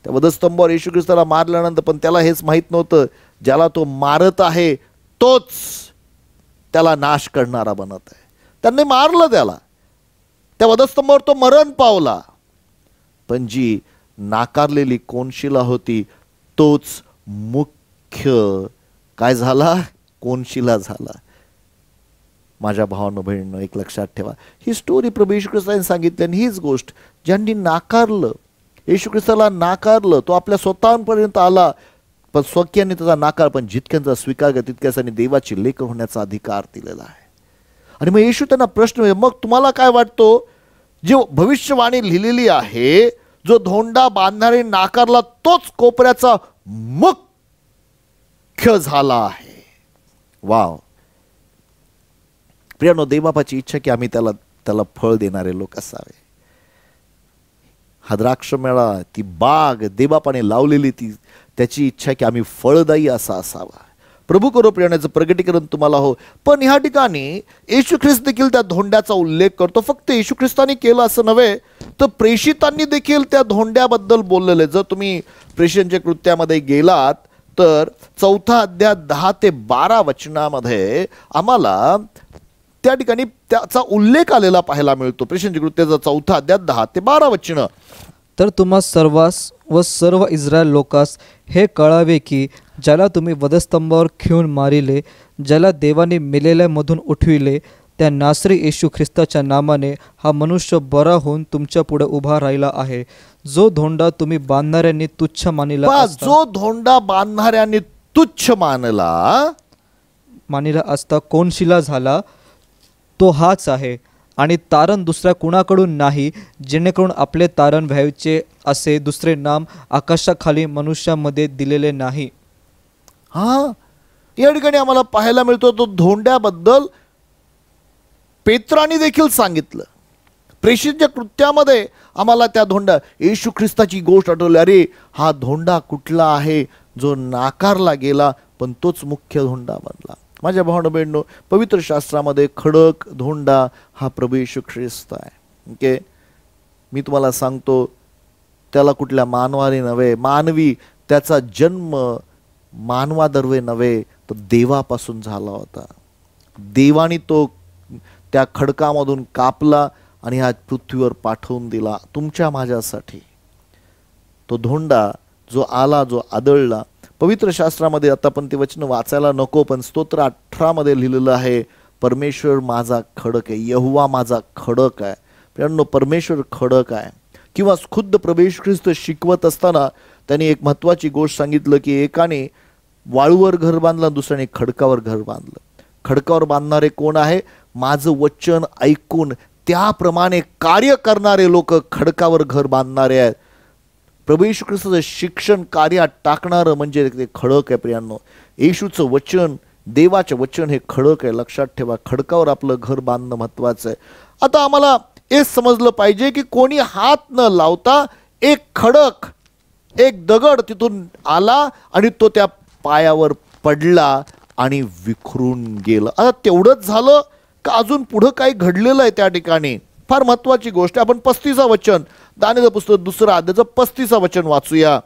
त्या वधस्तंभावर येशू ख्रिस्ताला मारल्यानंतर पण त्याला हेच माहीत नव्हतं, ज्याला तो मारत आहे तोच त्याला नाश करणारा बनत आहे. त्यांनी मारलं त्याला, त्या वधस्तंभावर तो मरण पावला, पण जी नाकारलेली कोनशिला होती तोच मुख्य काय झाला, कोनशिला झाला. माझ्या भावांनो बहिणींनो, एक लक्षात ठेवा, ही स्टोरी प्रभू येशू ख्रिस्ताने सांगितली. आणि हीच गोष्ट ज्यांनी नाकारलं, येशू ख्रिस्ताला नाकारलं, तो आपल्या स्वतःपर्यंत आला पण स्वकीयांनी त्याचा नाकार, पण जितक्यांचा स्वीकार केला तितक्यासाठी देवाची लेक होण्याचा अधिकार दिलेला आहे. आणि मग येशू त्यांना प्रश्न, मग तुम्हाला काय वाटतो, जे भविष्यवाणी लिहिलेली आहे, जो धोंडा बांधणारे नाकारला तोच कोपऱ्याचा मुख्य झाला आहे. वाव प्रियांनो, देवबापाची इच्छा की आम्ही त्याला फळ देणारे लोक असावे. हा द्राक्षमळा, ती बाग देवबापाने लावलेली, त्याची इच्छा की आम्ही फळदायी असा असावा. प्रभू करो प्रियाण्याचं प्रगटीकरण तुम्हाला हो. पण ह्या ठिकाणी येशू ख्रिस्त देखील त्या धोंड्याचा उल्लेख करतो. फक्त येशू ख्रिस्तानी केलं असं नव्हे, तर प्रेषितांनी देखील त्या धोंड्याबद्दल बोललेले. जर तुम्ही प्रेषितांच्या कृत्यामध्ये गेलात तर 4 अध्याय 10 ते 12 वचनामध्ये आम्हाला त्या ठिकाणी त्याचा उल्लेख आलेला पाहायला मिळतो. प्रेषितांच्या कृत्याचा 4 अध्याय 10 ते 12 वचन. तर तुम्हा सर्वांस व सर्व इस्रायल लोकास हे कळावे की ज्याला तुम्ही वधस्तंभावर खिळून मारिले, ज्याला देवाने मेलेल्यामधून उठविले, त्या नासरी येशू ख्रिस्ताच्या नामाने हा मनुष्य बरा होऊन तुमच्या पुढे उभा राहिला आहे. जो धोंडा तुम्ही बांधणाऱ्यांनी तुच्छ मानिला असता, जो धोंडा बांधणाऱ्यांनी तुच्छ मानला असता कोनशिला झाला, तो हाच आहे आणि तारण दुसऱ्या कुणाकडून नाही, जेणेकरून आपले तारण व्हायचे असे दुसरे नाम आकाशाखाली मनुष्यामध्ये दिलेले नाही. हा, या ठिकाणी आम्हाला पाहायला मिळतो तो धोंड्याबद्दल पेत्राने देखील सांगितलं. प्रेषितच्या कृत्यामध्ये आम्हाला त्या धोंडा येशू ख्रिस्ताची गोष्ट आठवली. अरे हा धोंडा कुठला आहे जो नाकारला गेला पण तोच मुख्य धोंडा बनला. माझ्या भावना बहिणींनो, पवित्र शास्त्रामध्ये खडक धोंडा हा प्रभू येशू ख्रिस्त आहे. ओके, मी तुम्हाला सांगतो त्याला कुठल्या मानवाने नव्हे, मानवी त्याचा जन्म मानवादर्वे नव्हे तर देवापासून झाला होता. देवाने तो त्या खडकामधून कापला आणि ह्या पृथ्वीवर पाठवून दिला तुमच्या माझ्यासाठी. तो धोंडा जो आला, जो आदळला, पवित्र शास्त्रामध्ये आता पण ते वचन वाचायला नको, पण स्तोत्र 18 मध्ये लिहिलेलं आहे, परमेश्वर माझा खडक आहे, यहोवा माझा खडक आहे. मित्रांनो, परमेश्वर खडक आहे. किंवा खुद्द प्रभू येशू ख्रिस्त शिकवत असताना त्यांनी एक महत्त्वाची गोष्ट सांगितलं की एकाने वाळूवर घर बांधलं, दुसऱ्याने खडकावर घर बांधलं. खडकावर बांधणारे कोण आहे? माझं वचन ऐकून त्याप्रमाणे कार्य करणारे लोक खडकावर घर बांधणारे आहेत. प्रभू येशू ख्रिस्ताचं शिक्षण कार्यात टाकणारं म्हणजे ते खडक आहे. प्रियांनो, येशूचं वचन, देवाचं वचन हे खडक आहे. लक्षात ठेवा, खडकावर आपलं घर बांधणं महत्त्वाचं आहे. आता आम्हाला हे समजलं पाहिजे की कोणी हात न लावता एक खडक, एक दगड तिथून आला आणि तो त्या पायावर पडला आणि विखरून गेलं. आता तेवढंच झालं का अजून पुढं काही घडलेलं आहे त्या ठिकाणी? फार महत्वाची गोष्ट आहे. आपण 35 वचन, दानिएल पुस्तक 2 अध्यायाचं 35 वचन वाचूया.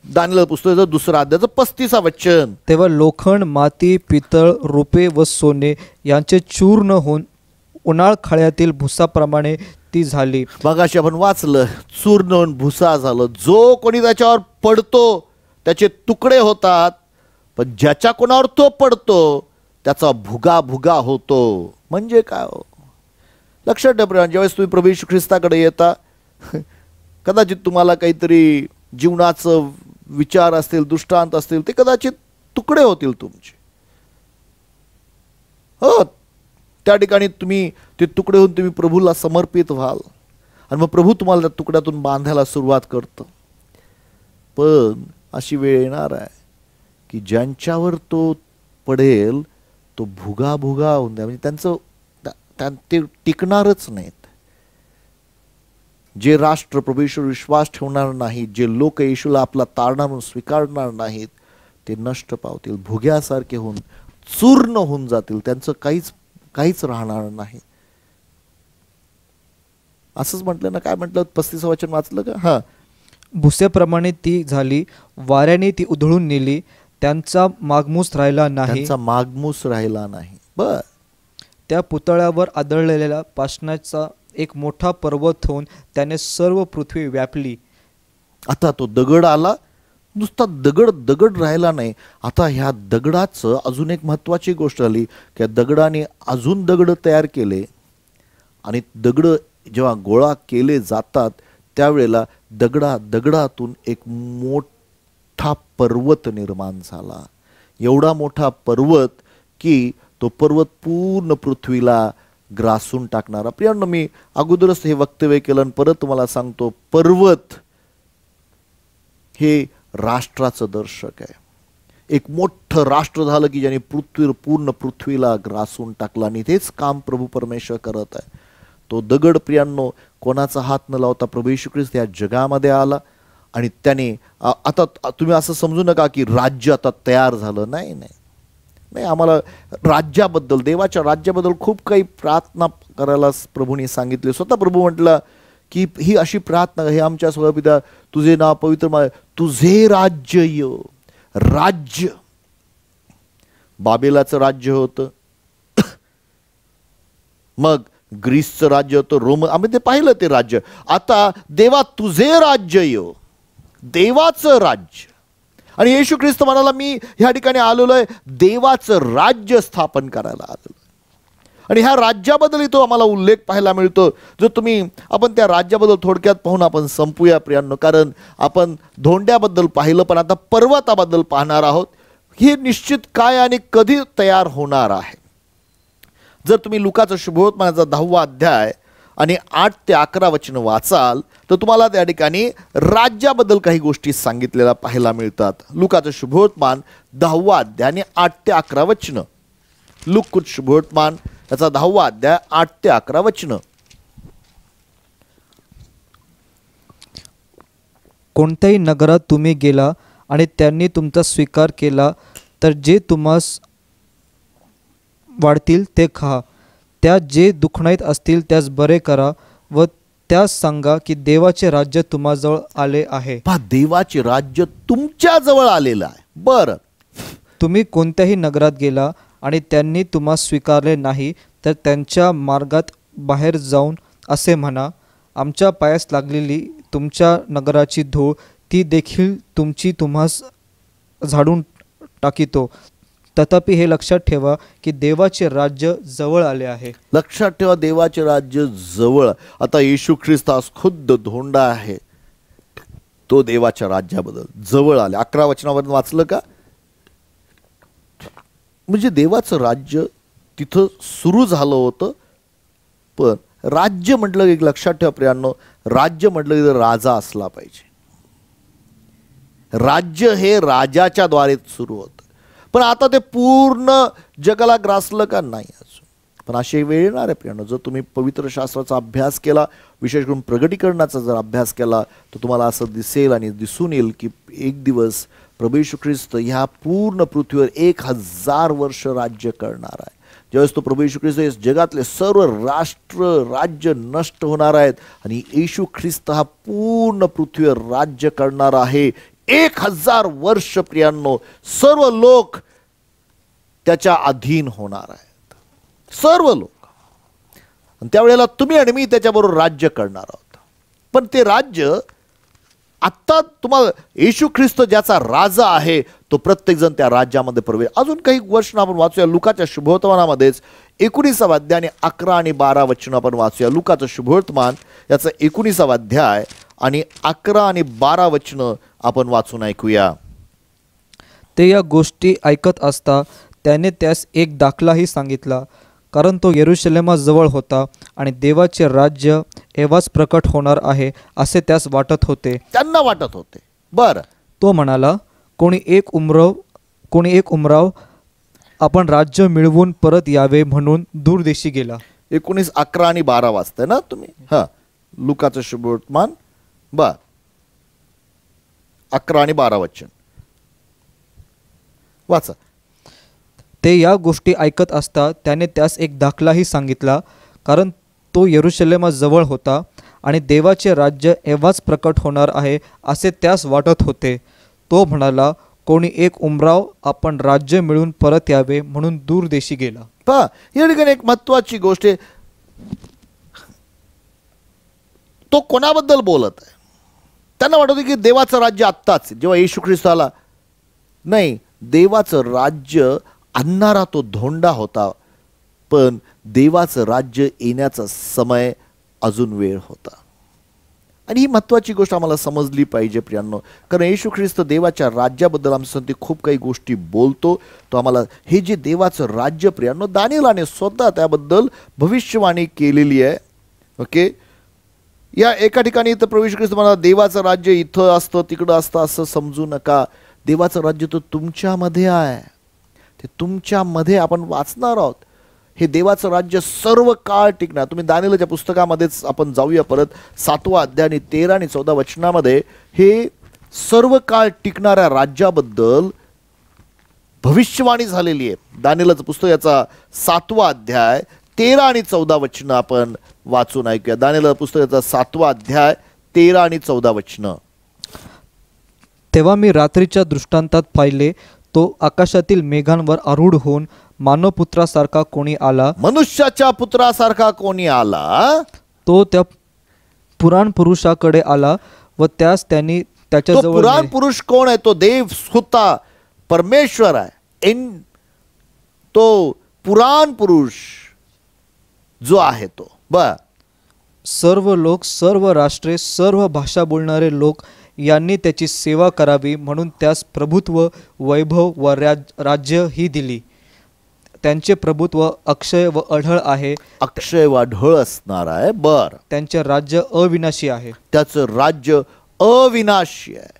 दानिएल पुस्तकाचं 2 अध्यायाचं 35 वचन. तेव्हा लोखंड, माती, पितळ, रुपे व सोने यांचे चूर्ण होऊन उन्हाळ खळ्यातील भुसाप्रमाणे ती झाली. मगाशी आपण वाचलं, चूर्ण होऊन भुसा झालं. जो कोणी त्याच्यावर पडतो त्याचे तुकडे होतात, पण ज्याच्या कोणावर तो पडतो त्याचा भुगा भुगा होतो. म्हणजे काय हो? लक्षात ठेवा, ज्यावेळेस तुम्ही प्रभू येशू ख्रिस्ताकडे येता, कदाचित तुम्हाला काहीतरी जीवनाचं विचार असतील, दृष्टांत असतील, ते कदाचित तुकडे होतील तुमचे. हो, त्या ठिकाणी तुम्ही ते तुकडे होऊन तुम्ही प्रभूला समर्पित व्हाल आणि मग प्रभू तुम्हाला त्या तुकड्यातून बांधायला सुरुवात करतो. पण अशी वेळ येणार आहे की ज्यांच्यावर तो पडेल तो भुगा भुगा होऊन द्या, म्हणजे त्यांचं ते टिकणारच नाहीत. जे राष्ट्र प्रभू येशूवर विश्वास ठेवणार नाहीत, जे लोक येशूला आपला तारणा म्हणून स्वीकारणार नाहीत, ते नष्ट पावतील, भुग्यासारखे होऊन चूर्ण होऊन जातील. त्यांचं काहीच राहणार नाही. असंच म्हटलं ना, काय म्हटलं? 35 वचन वाचलं का? हा, भुसेप्रमाणे ती झाली, वाऱ्याने ती उधळून नेली, त्यांचा मागमूस राहिला नाही. त्यांचा मागमूस राहिला नाही. बर, त्या पुतळ्यावर आदळलेल्या पाषाणाचा एक मोठा पर्वत होऊन त्याने सर्व पृथ्वी व्यापली. आता तो दगड आला, नुसता दगड राहिला नाही. आता ह्या दगडाचं अजून एक महत्वाची गोष्ट आली की दगडाने अजून दगड तयार केले आणि दगड जेव्हा गोळा केले जातात त्यावेळेला दगडातून एक मोठा पर्वत निर्माण झाला. एवढा मोठा पर्वत की तो पर्वत पूर्ण पृथ्वीला ग्रासून टाकणारा. प्रियांनो, मी अगोदरच हे वक्तव्य केलं आणि परत तुम्हाला सांगतो, पर्वत हे राष्ट्राचं दर्शक आहे. एक मोठं राष्ट्र झालं की ज्याने पूर्ण पृथ्वीला ग्रासून टाकला आणि तेच काम प्रभू परमेश्वर करत आहे. तो दगड प्रियांनो कोणाचा हात न लावता प्रभू येशू ख्रिस्त या जगामध्ये आला आणि त्याने आता तुम्ही असं समजू नका की राज्य आता तयार झालं. नाही, आम्हाला राज्याबद्दल, देवाच्या राज्याबद्दल खूप काही प्रार्थना करायला प्रभूने सांगितले. स्वतः प्रभू म्हटलं की ही अशी प्रार्थना, हे आमच्या सगळं पिता तुझे नाव पवित्र, तुझे राज्य येऊ. राज्य बाबेलाचं राज्य होतं, मग ग्रीसचं राज्य होतं, रोम, आम्ही ते पाहिलं ते राज्य. आता देवा तुझे राज्य येऊ, देवाचं राज्य. आणि येशू ख्रिस्त म्हणाला, मी ह्या ठिकाणी आलेलो आहे देवाचं राज्य स्थापन करायला आलेलो. आणि ह्या राज्याबद्दल तो आम्हाला उल्लेख पाहायला मिळतो. जो आपण त्या राज्याबद्दल थोडक्यात पाहून आपण संपूया प्रियांनो, कारण आपण धोंड्याबद्दल पाहिलं, पण आता पर्वताबद्दल पाहणार आहोत. हे निश्चित काय आणि कधी तयार होणार आहे. जर तुम्ही लुकाचा शुभवर्तमानाचा 10वा अध्याय आणि 8 ते 11 वचन वाचाल तर तुम्हाला त्या ठिकाणी राज्याबद्दल काही गोष्टी सांगितलेल्या पाहायला मिळतात. लुकाचं शुभवर्तमान 10वा अध्याय आणि 8 ते 11 वचन. लुक शुभवर्तमान याचा 10वा अध्याय 8 ते 11 वचन. कोणत्याही नगरात तुम्ही गेला आणि त्यांनी तुमचा स्वीकार केला तर जे तुम्हास वाढतील ते खा, त्या जे दुखणाईत असतील त्यास बरे करा व त्यास सांगा की देवाचे राज्य तुम्हाजवळ आले आहे. पहा, देवाचे राज्य तुमच्या जवळ आलेलं आहे. बरं, तुम्ही कोणत्याही नगरात गेला आणि त्यांनी तुम्हास स्वीकारले नाही तर त्यांच्या मार्गात बाहेर जाऊन असे म्हणा, आमच्या पायास लागलेली तुमच्या नगराची धूळ ती देखील तुमची तुम्हास झाडून टाकितो. तथापि हे लक्षात ठेवा की देवाचे राज्य जवळ आले आहे. लक्षात ठेवा, देवाचे राज्य जवळ. आता येशू ख्रिस्त आज खुद्द धोंडा आहे. तो देवाच्या राज्याबद्दल जवळ आले. 11 वचनावरून वाचलं का? म्हणजे देवाचं राज्य तिथं सुरू झालं होतं. पण राज्य म्हटलं एक लक्षात ठेवा प्रियांनो, राज्य म्हटलं की राजा असला पाहिजे. राज्य हे राजाच्या द्वारे सुरू होतं. पण आता ते पूर्ण जगाला ग्रासलं का? नाही अजून. पण अशी वेळ येणार आहे प्रियांनो, जर तुम्ही पवित्र शास्त्राचा अभ्यास केला, विशेष करून प्रगटीकरणाचा जर अभ्यास केला तर तुम्हाला असं दिसेल आणि दिसून येईल की एक दिवस प्रभू येशू ख्रिस्त ह्या पूर्ण पृथ्वीवर 1000 वर्ष राज्य करणार आहे. ज्यावेळेस तो प्रभू येशू ख्रिस्त जगातले सर्व राष्ट्र राज्य नष्ट होणार आहेत आणि येशू ख्रिस्त हा पूर्ण पृथ्वीवर राज्य करणार आहे. 1000 वर्ष प्रियांनो सर्व लोक त्याच्या अधीन होणार आहेत. सर्व लोक. आणि त्यावेळेला तुम्ही आणि मी त्याच्याबरोबर राज्य करणार आहोत. पण ते राज्य आत्ता तुम्हाला येशू ख्रिस्त ज्याचा राजा आहे तो प्रत्येकजण त्या राज्यामध्ये प्रवेश. अजून काही वचन आपण वाचूया लुकाच्या शुभवर्तमानामध्येच 19वा अध्याय आणि 11 आणि 12 वचन आपण वाचूया. लुकाचं शुभवर्तमान याचा 19वा अध्याय आणि 11 आणि 12 वचन आपण वाचून ऐकूया. ते या गोष्टी ऐकत असता त्याने त्यास एक दाखलाही सांगितला, कारण तो यरूशलेमाजवळ होता आणि देवाचे राज्य एव्हाच प्रकट होणार आहे असे त्यास वाटत होते. त्यांना वाटत होते. बरं, तो म्हणाला, कोणी एक उमराव आपण राज्य मिळवून परत यावे म्हणून दूरदेशी गेला. 19, 11 आणि 12 वाचताय ना तुम्ही? हा, लुकाचं शुभवर्तमान 11 आणि 12 वचन वाचा. ते या गोष्टी ऐकत असता त्याने त्यास एक दाखलाही सांगितला, कारण तो यरूशलेमाजवळ होता आणि देवाचे राज्य एव्हाच प्रकट होणार आहे असे त्यास वाटत होते. तो म्हणाला, कोणी एक उमराव आपण राज्य मिळून परत यावे म्हणून दूरदेशी गेला. पहा, या ठिकाणी एक महत्वाची गोष्ट आहे. तो कोणाबद्दल बोलत आहे? त्यांना वाटत की देवाचं राज्य आत्ताच जेव्हा येशू ख्रिस्त आला. नाही, देवाचं राज्य आणणारा तो धोंडा होता, पण देवाचं राज्य येण्याचा समय अजून वेळ होता. आणि ही महत्त्वाची गोष्ट आम्हाला समजली पाहिजे प्रियांनो, कारण येशू ख्रिस्त देवाच्या राज्याबद्दल आमच्यासाठी खूप काही गोष्टी बोलतो. तो आम्हाला हे जे देवाचं राज्य प्रियांनो, दानिएलाने स्वतः त्याबद्दल भविष्यवाणी केलेली आहे. ओके, या एका ठिकाणी तर प्रभू येशू ख्रिस्त म्हणाला, देवाचं राज्य इथं असतं तिकडं असतं असं समजू नका. देवाचं राज्य तर तुमच्यामध्ये आहे. ते तुमच्यामध्ये आपण वाचणार आहोत. हे देवाचं राज्य सर्व काळ टिकणार. तुम्ही दानिएलच्या पुस्तकामध्येच आपण जाऊया परत 7वा अध्याय आणि 13 आणि 14 वचनामध्ये हे सर्व काळ टिकणाऱ्या राज्याबद्दल भविष्यवाणी झालेली आहे. दानिएलचं पुस्तक याचा 7वा अध्याय 13 आणि 14 वचन आपण वाचून ऐकूया. दानिएल पुस्तकाचा 7वा अध्याय 13 आणि 14 वचन. तेव्हा मी रात्रीच्या दृष्टांतात पाहिले, तो आकाशातील मेघांवर आरूढ होऊन मानवपुत्रासारखा कोणी आला. मनुष्याच्या पुत्रासारखा कोणी आला. तो त्या पुराण पुरुषाकडे आला व त्यास त्यांनी त्याच्या जवळ. पुराण पुरुष कोण आहे? तो देव स्वतः परमेश्वर आहे. तो पुराण पुरुष जो आहे तो सर्व लोक, सर्व राष्ट्रे, सर्व भाषा बोलणारे लोक यांनी त्याची सेवा करावी म्हणून त्यास प्रभुत्व, वैभव व राज्य ही दिली. त्यांचे प्रभुत्व अक्षय व अढळ आहे. अक्षय व अढळ असणार आहे. बर, त्यांचे राज्य अविनाशी आहे. त्याचं राज्य अविनाशी आहे.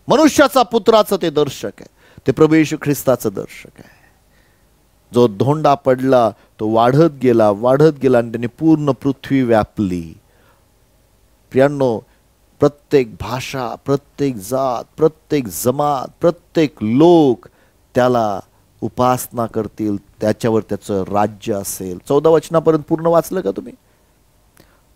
मनुष्याचा पुत्राचं ते दर्शक आहे. ते प्रभू येशू ख्रिस्ताचं दर्शक आहे. जो धोंडा पडला तो वाढत गेला आणि त्याने पूर्ण पृथ्वी व्यापली. प्रियांनो, प्रत्येक भाषा, प्रत्येक जात, प्रत्येक जमात, प्रत्येक लोक त्याला उपासना करतील. त्याच्यावर त्याचं राज्य असेल. 14 वचनापर्यंत पूर्ण वाचलं का तुम्ही?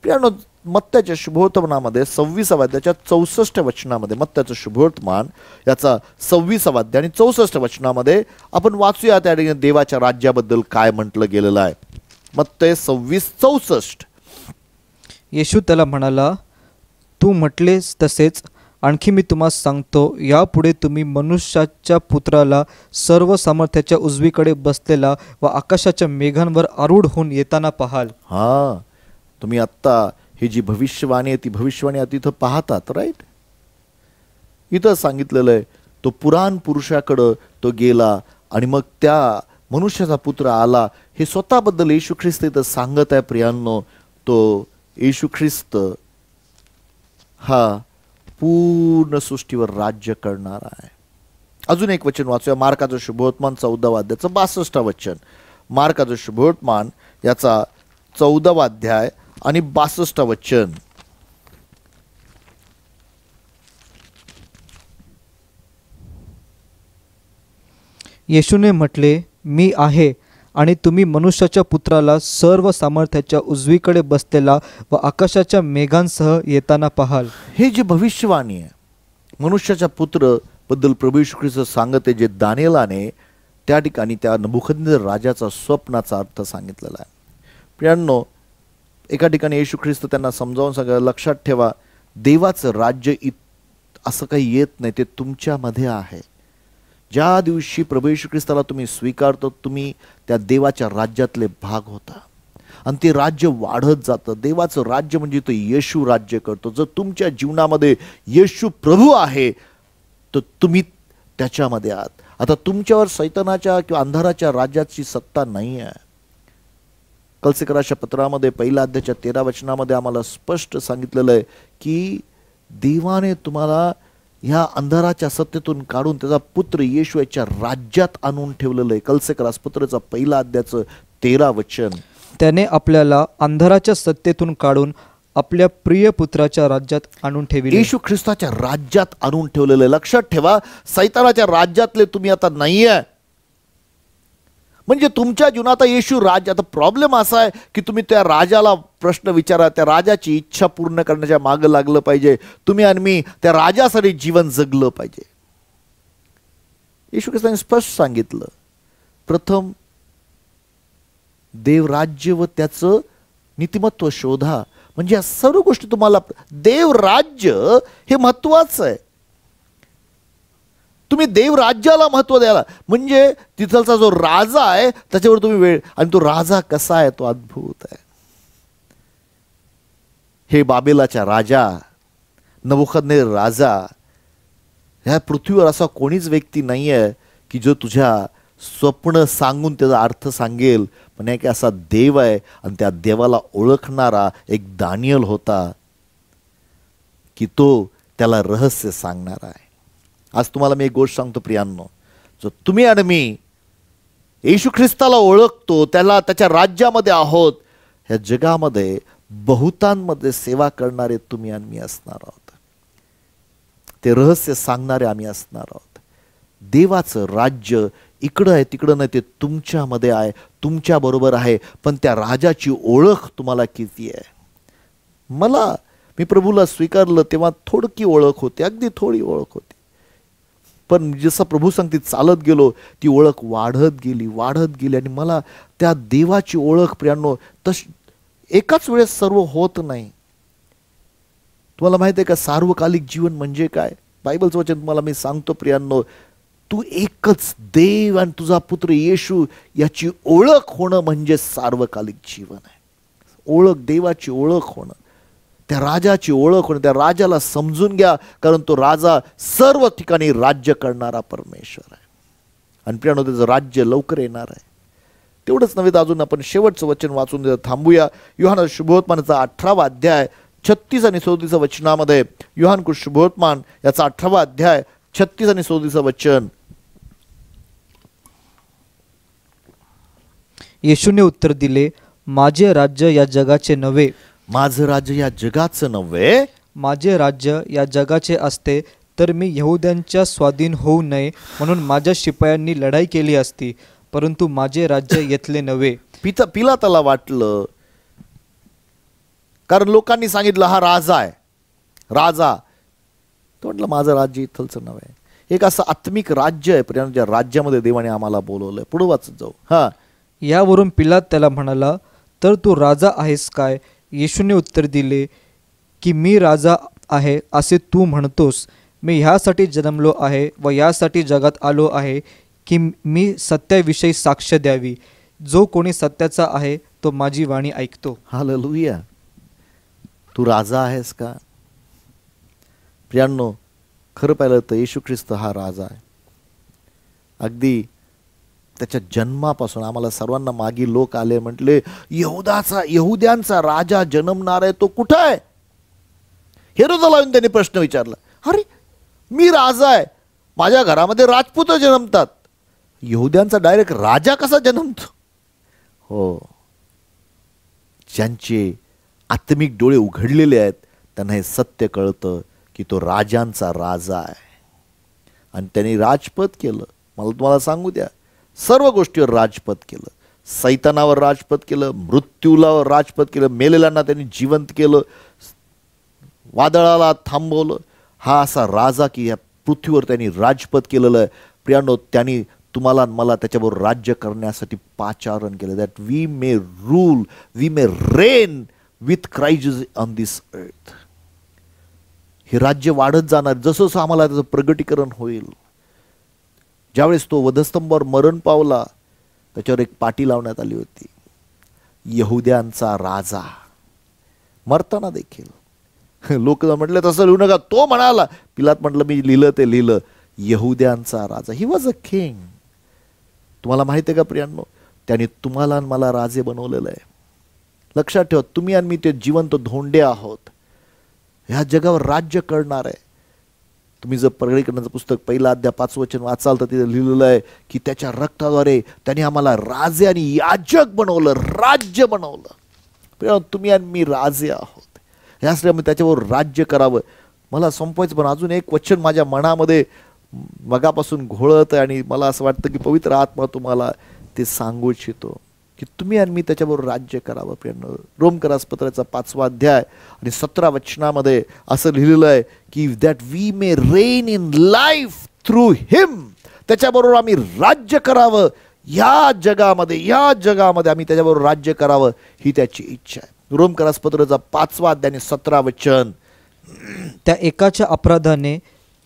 प्रियांनो, मत्त्याच्या शुभवर्तमानामध्ये 26 अध्यायाच्या 64 वचनामध्ये, मत्त्याचं शुभवर्तमान याचा 26 अध्याय आणि 64 वचनामध्ये आपण वाचूया त्या ठिकाणी देवाच्या राज्याबद्दल काय म्हटलं गेलेलं आहे. मत्ते 26:64. येशू त्याला म्हणाला, तू म्हटलेस तसेच. आणखी मी तुम्हाला सांगतो, यापुढे तुम्ही मनुष्याच्या पुत्राला सर्व सामर्थ्याच्या उजवीकडे बसलेला व आकाशाच्या मेघांवर आरूढ होऊन येताना पाहाल. हा, तुम्ही आत्ता ही जी भविष्यवाणी आहे ती भविष्यवाणी तिथं पाहतात, राईट? इथं सांगितलेलं आहे, तो पुराण पुरुषाकडं तो गेला आणि मग त्या मनुष्याचा पुत्र आला. हे स्वतःबद्दल येशू ख्रिस्त इथं सांगत आहे. प्रियांनो, तो येशू ख्रिस्त हा पूर्ण सृष्टीवर राज्य करणार आहे. अजून एक वचन वाचूया, मार्काचं शुभवर्तमान 14 अध्यायाचं 62 वचन. मार्काचं शुभवर्तमान याचा 14 अध्याय आणि 62 वचन. येशूने म्हटले, मी आहे आणि तुम्ही मनुष्याच्या पुत्राला सर्व सामर्थ्याच्या उजवीकडे बसलेला व आकाशाच्या मेघांसह येताना पाहाल. हे जे भविष्यवाणी आहे मनुष्याच्या पुत्र बद्दल प्रभू येशू ख्रिस्त सांगते, जे दानिएलाने त्या ठिकाणी त्या नबुकदनेस्सर राजाचा स्वप्नाचा अर्थ सांगितलेला आहे. प्रियांनो, एका ठिकाणी येशू ख्रिस्त त्यांना समजावून सांगा, लक्षात ठेवा, देवाचं राज्य असं काही येत नाही, ते तुमच्यामध्ये आहे. ज्या दिवशी प्रभू येशू ख्रिस्ताला तुम्ही स्वीकारतो, तुम्ही त्या देवाच्या राज्यातले भाग होता आणि ते राज्य वाढत जातं. देवाचं राज्य म्हणजे तो येशू राज्य करतो. जर तुमच्या जीवनामध्ये येशू प्रभू आहे तर तुम्ही त्याच्यामध्ये आहात. आता तुमच्यावर सैतानाच्या किंवा अंधाराच्या राज्याची सत्ता नाही आहे. कलसीकराच्या पत्रामध्ये 1 अध्यायाच्या 13 वचनामध्ये आम्हाला स्पष्ट सांगितलेलं आहे की देवाने तुम्हाला ह्या अंधाराच्या सत्तेतून काढून त्याचा पुत्र येशू याच्या राज्यात आणून ठेवलेलं आहे. कलसीकरास पत्राचा 1 अध्यायाचं 13 वचन. त्याने आपल्याला अंधाराच्या सत्तेतून काढून आपल्या प्रिय पुत्राच्या राज्यात आणून ठेवले. येशू ख्रिस्ताच्या राज्यात आणून ठेवलेलं आहे. लक्षात ठेवा, सैतानाच्या राज्यातले तुम्ही आता नाही आहे. म्हणजे तुमच्या जीवनात येशू राज्य. आता प्रॉब्लेम असा आहे की तुम्ही त्या राजाला प्रश्न विचारा, त्या राजाची इच्छा पूर्ण करण्याच्या मागे लागलं पाहिजे. तुम्ही आणि मी त्या राजासाठी जीवन जगलं पाहिजे. येशू ख्रिस्ताने स्पष्ट सांगितलं, प्रथम देव राज्य व त्याचं नीतिमत्व शोधा. म्हणजे या सर्व गोष्टी तुम्हाला, देव राज्य हे महत्वाचं आहे. तुम्ही देव राज्याला महत्व द्यायला, म्हणजे तिथलचा जो राजा आहे त्याच्यावर तुम्ही वेळ, आणि तो राजा कसा आहे, तो अद्भुत आहे. हे बाबेलाचा राजा, नबुकदनेस्सर राजा, ह्या पृथ्वीवर असा कोणीच व्यक्ती नाही आहे की जो तुझ्या स्वप्न सांगून त्याचा अर्थ सांगेल. पण एक असा देव आहे आणि त्या देवाला ओळखणारा एक दानिएल होता की तो त्याला रहस्य सांगणारा आहे. आज तुम्हाला मी एक गोष्ट सांगतो प्रियांनो, जो तुम्ही आणि मी येशू ख्रिस्ताला ओळखतो, त्याला त्याच्या राज्यामध्ये आहोत, ह्या जगामध्ये बहुतांमध्ये सेवा करणारे तुम्ही आणि मी असणार आहोत. ते रहस्य सांगणारे आम्ही असणार आहोत. देवाचं राज्य इकडं आहे तिकडं नाही, ते तुमच्यामध्ये आहे, तुमच्या बरोबर आहे. पण त्या राजाची ओळख तुम्हाला किती आहे? मी प्रभूला स्वीकारलं तेव्हा थोडकी ओळख होती, अगदी थोडी ओळख होती. पण जसं प्रभू सांगते चालत गेलो, ती ओळख वाढत गेली आणि मला त्या देवाची ओळख प्रियांनो तशी एकाच वेळेस सर्व होत नाही. तुम्हाला माहिती आहे का सार्वकालिक जीवन म्हणजे काय? बायबलचं वचन तुम्हाला मी सांगतो प्रियांनो, तू एकच देव आणि तुझा पुत्र येशू याची ओळख होणं म्हणजे सार्वकालिक जीवन आहे. ओळख, देवाची ओळख होणं, त्या राजाची ओळख होणं. त्या राजाला समजून घ्या, कारण तो राजा सर्व ठिकाणी राज्य करणारा परमेश्वर आहे. आणि प्रियानो त्याचं राज्य लवकर येणार आहे. तेवढंच नव्हे तर अजून आपण शेवटचं वचन वाचून थांबूया. योहान शुभवर्तमानाचा 18वा अध्याय 36 आणि 37 वचनामध्ये, योहान शुभवर्तमान याचा 18वा अध्याय 36 आणि 37 वचन. येशूने उत्तर दिले, माझे राज्य या जगाचे नव्हे. माझं राज्य या जगाचं नव्हे. माझे राज्य या जगाचे असते तर मी यहुद्यांच्या स्वाधीन होऊ नये म्हणून माझ्या शिपायांनी लढाई केली असती, परंतु माझे राज्य येथले नव्हे. पिलाताला वाटलं, कारण लोकांनी सांगितलं हा राजा आहे, राजा. तो म्हटलं माझं राज्य इथलचं नव्हे. एक असं आत्मिक राज्य आहे प्रियानो, ज्या राज्यामध्ये देवाने आम्हाला बोलवलंय. पुढे वाचत जाऊ. हा. यावरून पिलात त्याला म्हणाला, तर तू राजा आहेस काय? येशूने उत्तर दिले की मी राजा आहे असे तू म्हणतोस. मी ह्यासाठी जन्मलो आहे व यासाठी जगात आलो आहे की मी सत्याविषयी साक्ष द्यावी. जो कोणी सत्याचा आहे तो माझी वाणी ऐकतो. हालेलुया. तू राजा आहेस का? प्रियांनो, खरं पाहिलं तर येशू ख्रिस्त हा राजा आहे. अगदी त्याच्या जन्मापासून आम्हाला सर्वांना मागे लोक आले, म्हटले यहुद्यांचा राजा जन्मणार आहे, तो कुठं आहे? हेरोदाला येऊन त्यांनी प्रश्न विचारला, अरे मी राजा आहे, माझ्या घरामध्ये राजपूत जन्मतात, यहुद्यांचा डायरेक्ट राजा कसा जन्मतो? हो, ज्यांचे आत्मिक डोळे उघडलेले आहेत त्यांना हे सत्य कळतं की तो राजांचा राजा आहे आणि त्यांनी राजपद केलं. मला तुम्हाला सांगू द्या, सर्व गोष्टीवर राजपद केलं. सैतानावर राजपद केलं, मृत्यूला राजपद केलं, मेलेल्यांना त्यांनी जिवंत केलं, वादळाला थांबवलं. हा असा राजा की या पृथ्वीवर त्यांनी राजपद केलेलं आहे. प्रियानो, त्यांनी तुम्हाला मला त्याच्याबरोबर राज्य करण्यासाठी पाचारण केलं. That we may rule, we may reign with Christ on this earth. हे राज्य वाढत जाणार जसं जसं आम्हाला त्याचं प्रगटीकरण होईल. ज्यावेळेस तो वधस्तंभावर मरण पावला, त्याच्यावर एक पाटी लावण्यात आली होती, यहुद्यांचा राजा. मरताना देखील लोक म्हटले तसं लिहू नका, तो म्हणाला. पिलात म्हटलं मी लिहिलं ते लिहिलं, यहुद्यांचा राजा. He was a king. तुम्हाला माहिती आहे का प्रियांनो, त्याने तुम्हाला आणि मला राजे बनवलेलं आहे. लक्षात ठेवा, तुम्ही आणि मी ते जिवंत धोंडे आहोत. ह्या जगावर राज्य करणार आहे. तुम्ही जर प्रगटीकरणाचं पुस्तक 1 अध्याय 5 वचन वाचाल तर तिथे लिहिलेलं आहे की त्याच्या रक्ताद्वारे त्याने आम्हाला राजे आणि याजक बनवलं, राज्य बनवलं. तुम्ही आणि मी राजे आहोत. ह्यासाठी आम्ही त्याच्यावर राज्य करावं. मला संपवायचं, पण अजून एक वचन माझ्या मनामध्ये मगापासून घोळत आहे आणि मला असं वाटतं की पवित्र आत्मा तुम्हाला ते सांगू इच्छितो की तुम्ही आणि मी त्याच्याबरोबर राज्य करावं. प्रियांनो, रोमकरास पत्राचा 5वा अध्याय आणि 17 वचनामध्ये असं लिहिलेलं आहे की that we may reign in life through him. त्याच्याबरोबर आम्ही राज्य करावं या जगामध्ये आम्ही त्याच्याबरोबर राज्य करावं, ही त्याची इच्छा आहे. रोमकरास पत्राचा 5वा अध्याय आणि 17 वचन. त्या एकाच्या अपराधाने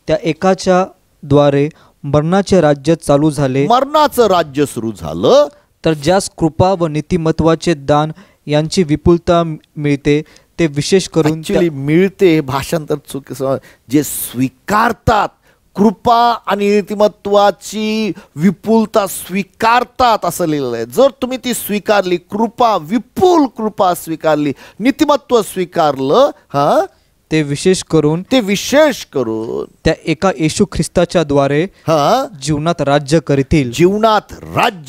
त्या एकाच्या द्वारे मरणाचे राज्य चालू झाले. मरणाचं राज्य सुरू झालं तर ज्यास कृपा व नीतिमत्वाचे दान यांची विपुलता मिळते, ते विशेष करून मिळते. हे भाषांतर चुकीचं. जे स्वीकारतात कृपा आणि नीतिमत्वाची विपुलता स्वीकारतात असं लिहिलेलं आहे. जर तुम्ही ती स्वीकारली, कृपा, विपुल कृपा स्वीकारली, नीतिमत्व स्वीकारलं, हा, ते विशेष करून त्या एका येशू ख्रिस्ताच्या द्वारे जीवनात राज्य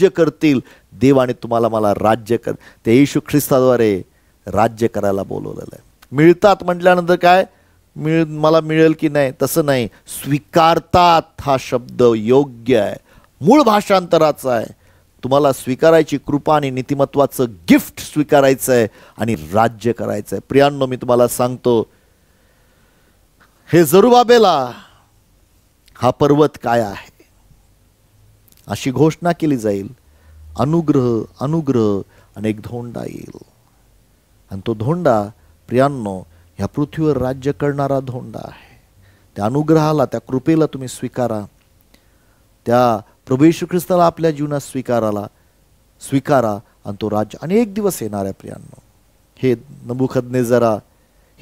करतील. देवाने तुम्हाला मला राज्य कर, त्या येशू ख्रिस्ताद्वारे राज्य करायला बोलवलेलं आहे. मिळतात म्हटल्यानंतर काय मला मिळेल की नाही तसं नाही, स्वीकारतात हा शब्द योग्य आहे, मूळ भाषांतराचा आहे. तुम्हाला स्वीकारायची कृपा आणि नीतिमत्वाचं गिफ्ट स्वीकारायचं आहे आणि राज्य करायचं आहे. प्रियांनो, मी तुम्हाला सांगतो, हे जरुबाबेला हा पर्वत काय आहे अशी घोषणा केली जाईल. अनुग्रह आणि एक धोंडा येईल आणि तो धोंडा प्रियांनो ह्या पृथ्वीवर राज्य करणारा धोंडा आहे. त्या अनुग्रहाला, त्या कृपेला तुम्ही स्वीकारा. त्या प्रभू येशू ख्रिस्ताला आपल्या जीवनात स्वीकारा आणि तो राज्य अनेक दिवस येणार आहे. प्रियांनो, हे नबुखदनेजरा,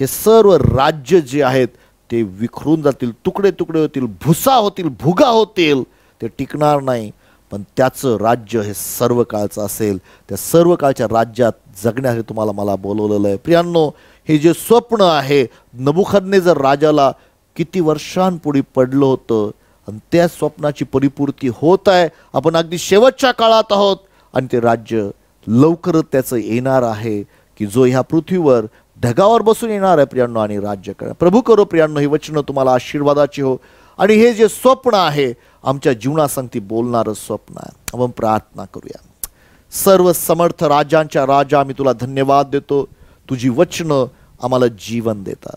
हे सर्व राज्य जे आहेत ते विखरून जातील, तुकडे तुकडे होतील, भुसा होतील, भुगा होतील, ते टिकणार नाही. पण त्याचं राज्य हे सर्व काळचं असेल. त्या सर्व काळच्या राज्यात जगण्यासाठी तुम्हाला मला बोलवलेलं आहे. प्रियांनो, हे जे स्वप्न आहे, नबुखदनेझर राजाला किती वर्षांपूर्वी पडलं होतं आणि त्या स्वप्नाची परिपूर्ती होत आहे. आपण अगदी शेवटच्या काळात आहोत आणि ते राज्य लवकरच त्याचं येणार आहे, की जो ह्या पृथ्वीवर ढगावर बसून येणार आहे प्रियांनो आणि राज्य करणार. प्रभू करो प्रियांनो, ही वचनं तुम्हाला आशीर्वादाची हो. आणि हे जे स्वप्न आहे आमच्या जीवनासंगती बोलणारं स्वप्न आहे. आपण प्रार्थना करूया. सर्व समर्थ राजांच्या राजा, आम्ही तुला धन्यवाद देतो. तुझी वचनं आम्हाला जीवन देतात.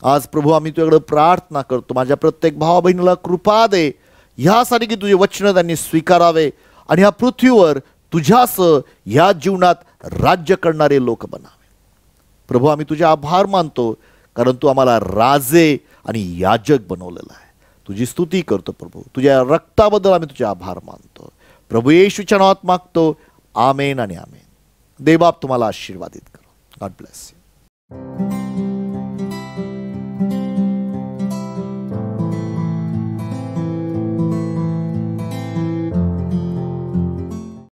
आज प्रभू आम्ही तुझ्याकडे प्रार्थना करतो, माझ्या प्रत्येक भावा बहिणीला कृपा दे ह्यासाठी की तुझे वचनं त्यांनी स्वीकारावे आणि ह्या पृथ्वीवर तुझ्यासह ह्या जीवनात राज्य करणारे लोक बनावे. प्रभू आम्ही तुझे आभार मानतो, कारण तू आम्हाला राजे आणि याजक बनवलेला आहे. तुझी स्तुती करतो प्रभू. तुझ्या रक्ताबद्दल आम्ही तुझे आभार मानतो. प्रभू येशूच्या नावात मागतो. आमेन आणि आमेन. देवबाप तुम्हाला आशीर्वादित करो. God bless you.